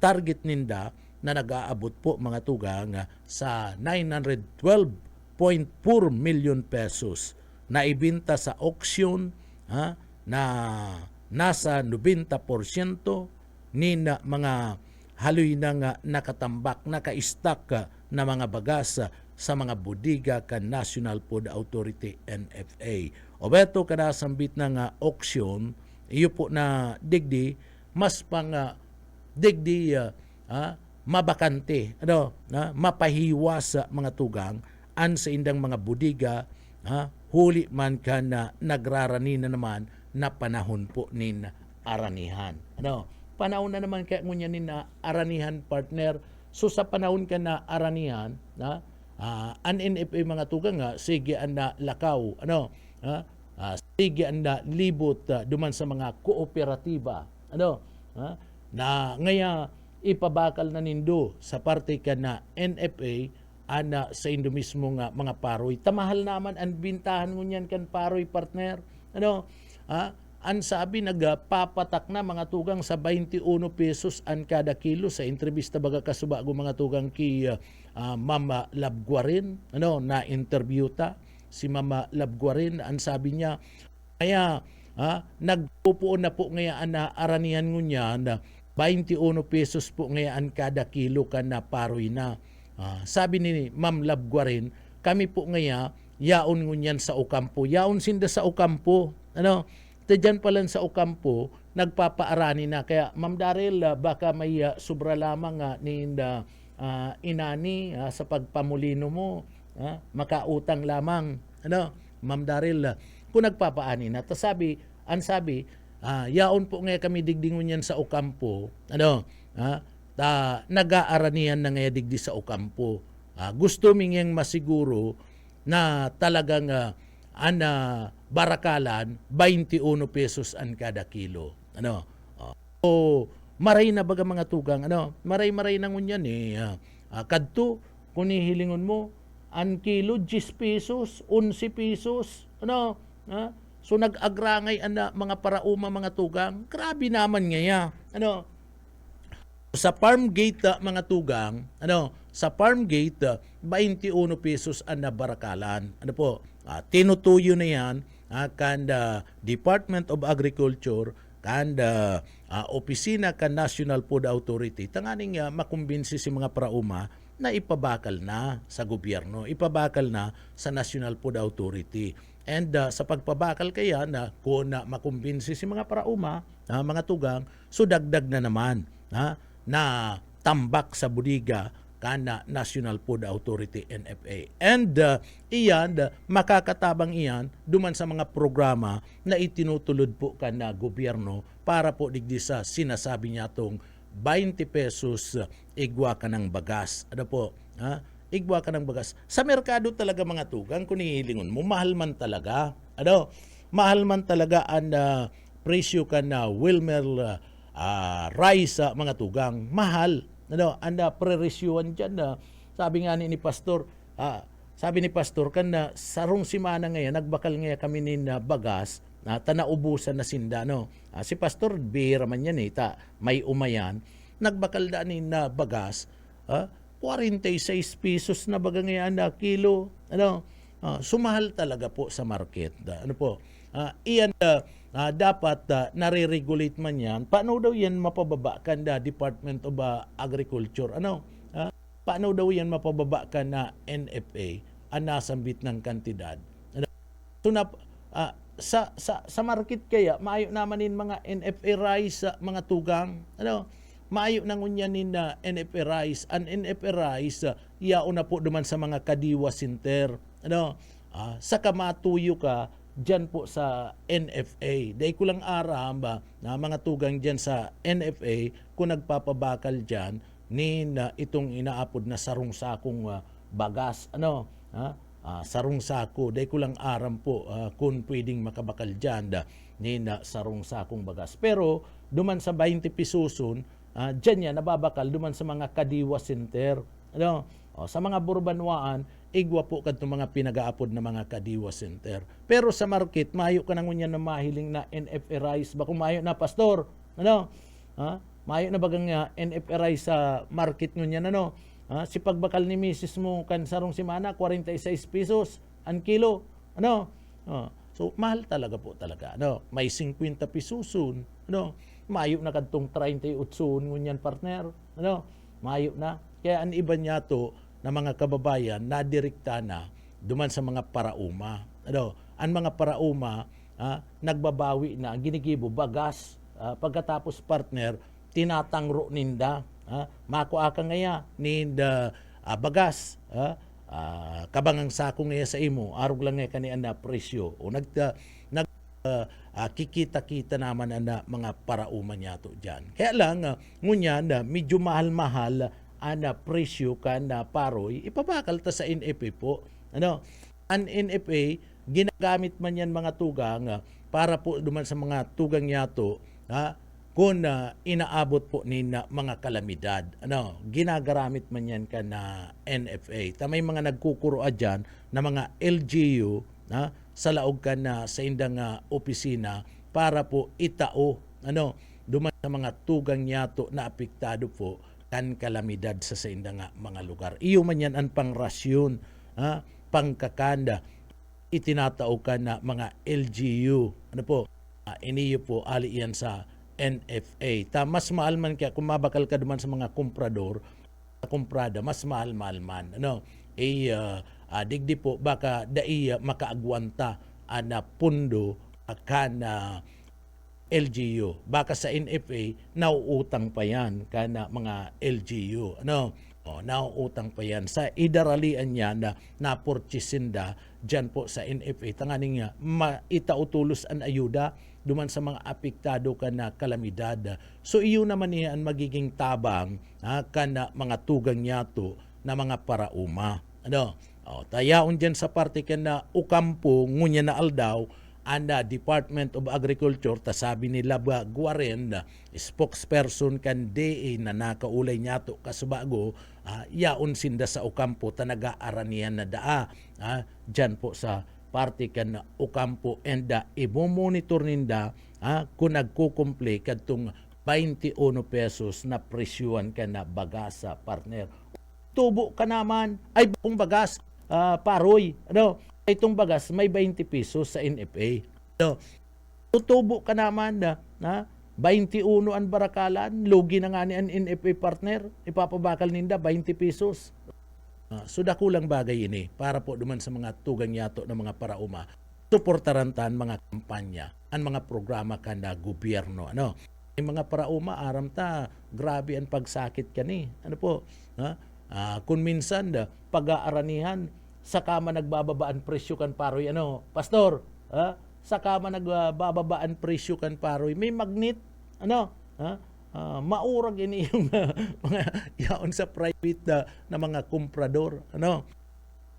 target ninda na nag-aabot po mga tugang sa 912.4 million pesos na ibinta sa auction na nasa 90% ni na mga haloy na nga nakatambak, naka-stock na mga bagas sa mga bodega kan National Food Authority NFA. O beto kanasambit na nga auction, iyo po na digdi, mas pang digdi mabakante, mapahiwas sa mga tugang, an sa indang mga bodega, huli man ka na nagrarani na naman na panahon po nin aranihan. Panahon na naman kaya ngunyan ni na aranihan partner. So sa panahon ka na aranihan, an NFA mga tugang sige an na lakaw, sige an na libot duman sa mga kooperatiba, na ngaya ipabakal na nindo sa parte ka na NFA ana sa indo mismo nga mga paroy. Tamahal naman ang bintahan ngunyan kan paroy partner. Ang sabi nagpapatak na mga tugang sa 21 pesos an kada kilo sa entrevista baga kasubago mga tugang ki Mama Labguarin na interview ta si Mama Labguarin. Ang sabi niya kaya nagpupuon na po ngayaan na aranihan ngunya na 21 pesos po ngayaan kada kilo ka na paroy na. Sabi ni Ma'am Labguarin, kami po ngaya yaon ngunyan sa Ocampo. Yaon sinda sa Ocampo. Tadyan pala sa Ocampo, nagpapaarani na. Kaya, Ma'am Daryl, baka may sobra lamang ni inani sa pagpamulino mo. Makautang lamang. Ma'am Daryl, kung nagpapaani na. Ang sabi, yaon po ngayon kami digdingon yan sa Ocampo. Nag-aaranihan na ngayon digdi sa Ocampo. Gusto mingyang masiguro na talagang barakalan 21 pesos an kada kilo. Maray na baga mga tugang, maray na ngunyan kadto kung hilingon mo an kilo 10 pesos, 11 pesos, so nag-agrangay ana mga parauma mga tugang. Grabe naman ngaya. Sa farm gate mga tugang, sa farm gate 21 pesos an barakalan. Tinutuyo na yan kan Department of Agriculture kan opisina kan National Food Authority tanganing makumbinsi si mga parauma na ipabakal na sa gobyerno, ipabakal na sa National Food Authority. And sa pagpabakal kaya na kung makumbinsi si mga parauma, mga tugang, so dagdag na naman na tambak sa budiga kana National Food Authority NFA. And iyan, makakatabang iyan duman sa mga programa na itinutulod po kana gobyerno para po digdi sa sinasabi niya tong 20 pesos igwa ka ng bagas. Ano po? Igwa ka ng bagas. Sa merkado talaga mga tugang, kung hihilingon mo, mahal man talaga. Ano? Mahal man talaga ang presyo ka na Wilmer rice mga tugang. Mahal. Ano, anda pre-resyuan dyan na sabi nga ni Pastor, sabi ni Pastor kan na sarong simana ngayon, nagbakal ngayon kami ni bagas, tanaubusan na sinda, no? Si Pastor, bihira man yan may umayan, nagbakal da ni na bagas, 46 pesos na baga ngayon na kilo, ano? Sumahal talaga po sa market. Ano po? Iyan dapat nare-regulate man yan. Paano daw yan mapababa kan da Department of Agriculture? Ano? Paano daw yan mapababa kan na NFA ang nasambit ng kantidad? Ano? So sa market kaya maayo namanin mga NFA rice mga tugang. Ano? Maayo nang unyanin na NFA rice. Ang NFA rice yao na po duman sa mga kadiwa center. Ano? Sa kamatuyo ka dyan po sa NFA. Dahil ko lang aram ba na mga tugang dyan sa NFA kung nagpapabakal dyan ni itong inaapod na sarong sakong bagas. Ano? Sarong sako. Dahil ko lang aram po kung pwedeng makabakal dyan ni sarong sakong bagas. Pero duman sa 20 pesoson, dyan yan nababakal duman sa mga kadiwa center. Ano? Sa mga burbanwaan, igwa po kadto mga pinagaapod na mga kadiwa center. Pero sa market, mayo ka nang unyan na mahiling na NFA rice. Bako mayo na, Pastor. Ano? Mayo na bagang NFA rice sa market ngunyan, ano? Si pagbakal ni Mrs. mo kan sarong simana, 46 pesos ang kilo. Ano? So, mahal talaga po talaga. Ano? May 50 pesoson. Ano? Mayo na kadtong 38 ngunyan, partner. Ano? Mayo na. Kaya ang iba niya to na mga kababayan na direkta na duman sa mga parauma. Ano, ang mga parauma nagbabawi na, ginigibo bagas, pagkatapos partner tinatangro ninda, makuha ka ngaya ninda bagas, kabangang sako ngaya sa imo, arog lang ngaya kaniya na presyo o kikita-kita naman na mga parauma niya to dyan. Kaya lang ngunya na medyo mahal-mahal ana presyo ka na paroy, ipabakal ta sa NFA po. Ano? Ang NFA, ginagamit man yan mga tugang para po duman sa mga tugang yato kung inaabot po ni mga kalamidad. Ano? Ginagamit man yan ka na NFA. May mga nagkukuroa dyan na mga LGU sa laog ka na sa indang opisina para po itao duman sa mga tugang yato na apektado po kan kalamidad sa indang mga lugar. Iyo man yan ang pangrasyon, pangkakanda, itinatao ka na mga LGU. Ano po? Iniyo po, ali yan sa NFA. Mas mahal man kaya kung mabakal ka duman sa mga kumprada, mas mahal-mahal man. Ano? Digdi po, baka daiya makaagwanta na pundo na LGU. Baka sa NFA, nauutang pa yan kana mga LGU. Ano? Nauutang pa yan. Sa idaralian niya na napurchisinda dyan po sa NFA. Tanganing nga, maitautulos ang ayuda duman sa mga apektado ka na kalamidad. So iyo naman niya ang magiging tabang kana mga tugang yato na mga parauma. Ano? Tayaon dyan sa parte ka na ukampo, ngunya na aldaw, anda Department of Agriculture, sabi ni Laba Guaren, spokesperson kan DA na nakaulay niya to kasubago, yaon sinda sa Ocampo, tanaga-aranian na daa. Dyan po sa parte kan Ocampo, and i-monitor ninda kung nagkukumple kadtong 21 pesos na presyuan ka na bagas sa partner. Tubo ka naman, ay buong bagas, paroy, ano? Itong bagas may 20 pesos sa NFA. So, tutubo ka naman na 21 ang barakalan, lugi na nga ni ang NFA partner, ipapabakal ninda 20 pesos. So dakulang bagay ini para po duman sa mga tugang yato ng mga parauma. suportarantan mga kampanya, ang mga programa kanda gobyerno. Ano? Yung mga parauma, aram ta, grabe ang pagsakit kani. Ano po? Ha? Kung minsan, pag-aaranihan, sa kama nagbababaan presyo kan paroy. Ano? Pastor, ha? Sa kama nagbababaan presyo kan paroy. May magnet. Ano? Ha? Maurag ini yung mga yaon sa private na mga komprador. Ano?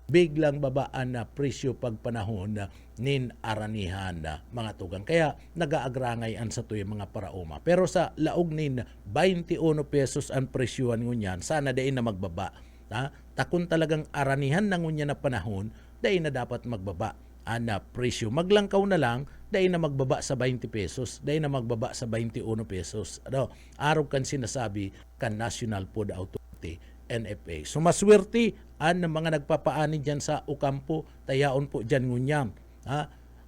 Biglang babaan na presyo pagpanahon na nin aranihan na mga tugang. Kaya nag-aagrangay an sa tuyo mga parauma. Pero sa laog nin 21 pesos ang presyuan ngunyan, sana dain na magbaba. Ha? Takun talagang aranihan na ngunyan na panahon, dain na dapat magbaba ang presyo. Maglangkaw na lang, dain na magbaba sa 20 pesos, dain na magbaba sa 21 pesos. Ano? Araw kan sinasabi kan National Food Authority, NFA. So maswerte ang mga nagpapaani dyan sa Ocampo, tayaon po dyan ngunyam.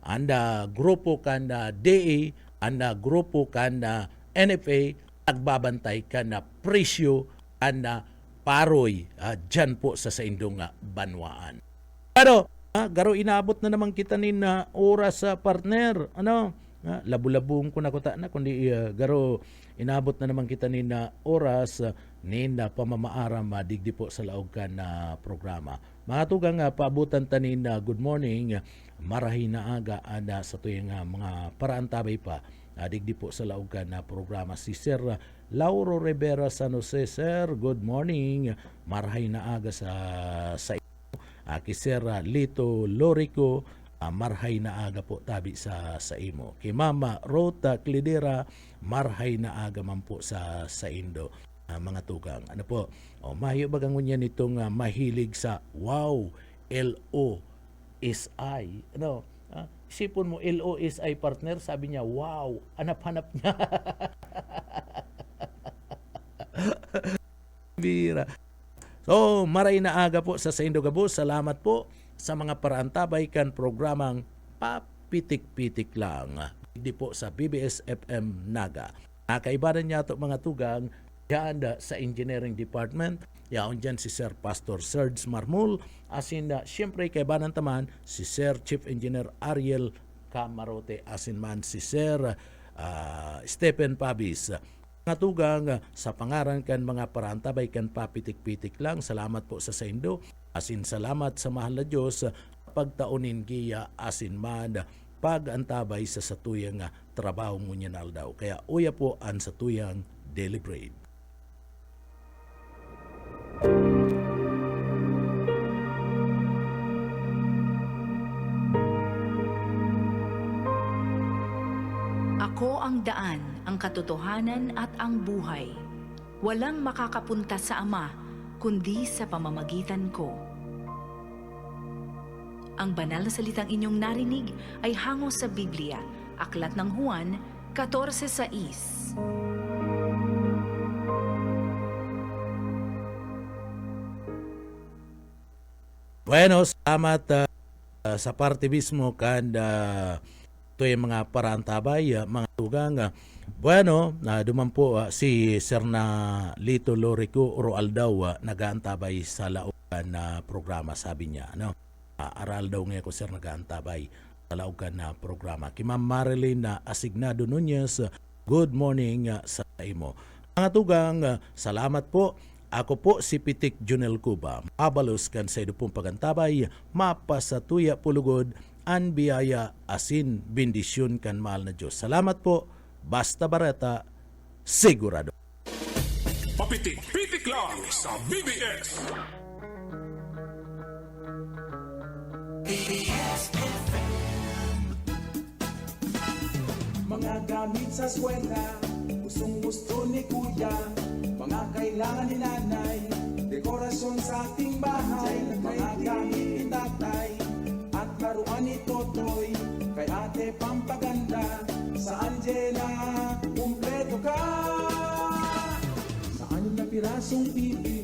Anda grupo kan DA, anda grupo kan NFA, nagbabantay ka na presyo anda paroy dyan po sa indong banwaan. Pero, garo inabot na naman kita nin oras sa partner. Ano? Labu-labong ko na kuta na, kundi garo inabot na naman kita nin oras nin pamamaaram digdi po sa laog ka na programa. Mga tugang paabutan tanin good morning, marahi na aga ada sa tuyang mga paraan tabay pa digdi po sa laog ka na programa. Si Sir Lauro Rivera San Jose. Sir, good morning, marahi na aga sa ki Sir Lito Lorico, marhay na aga po tabi sa imo. Kay Mama Rota Clidera, marhay na aga man po sa Indo. Mga tugang. Ano po? Mahiyo bagang niya nitong mahilig sa wow, LOSI. Ano? Isipon mo, LOSI partner, sabi niya, wow, hanap-hanap niya. Bira. So, maray na aga po sa Indo Gabos. Salamat po sa mga paraantabay kan programang papitik-pitik lang. Hindi po sa BBS FM Naga. Nakaibaran niya ito mga tugang yan sa Engineering Department. Yaon dyan si Sir Pastor Serge Marmul. Asin siyempre kaibanan taman si Sir Chief Engineer Ariel Camarote. Asin man si Sir Stephen Pabis. Mga tugang sa pangaran kan mga parantabay kan papitik-pitik lang. Salamat po sa Indo. Asin salamat sa mahal na Diyos pagtaunin giya asin man pag-antabay sa satuyang trabaho ngunyan aldaw. Kaya uya po ang satuyang Daily Bread. Ako ang daan, ang katotohanan at ang buhay. Walang makakapunta sa Ama, kundi sa pamamagitan ko. Ang banal na salitang inyong narinig ay hango sa Biblia, Aklat ng Juan 14:6. Bueno, salamat sa parte mismo kan ito yung mga parantabay, mga tugang. Bueno, duman po si Sir na Lito Lorico Roaldaw nagaantabay sa laugan na programa, sabi niya. No? Aral daw ngayon ko Sir nagaantabay sa laugan na programa. Kay Ma'am Marilyn Asignado Nunez, good morning sa imo. Mga tugang, salamat po. Ako po si Pitik Junel Cuba. Mabalos kan sa idupong pagantabay, mapasatuya pulugod, an biyaya asin bendisyon kan mahal na Diyos. Salamat po. Basta Bareta, sigurado. Papitik-pitik lang sa BBS. Mga gamit sa eskwela, gustong gusto ni kuya. Mga kailangan ni nanay, dekorasyon sa ating bahay. Mga gamit ni tatay, at laruan ni Totoy. Kay ate pampaganda, sa Angela, kumpleto ka. Sa anim na pirasong TV,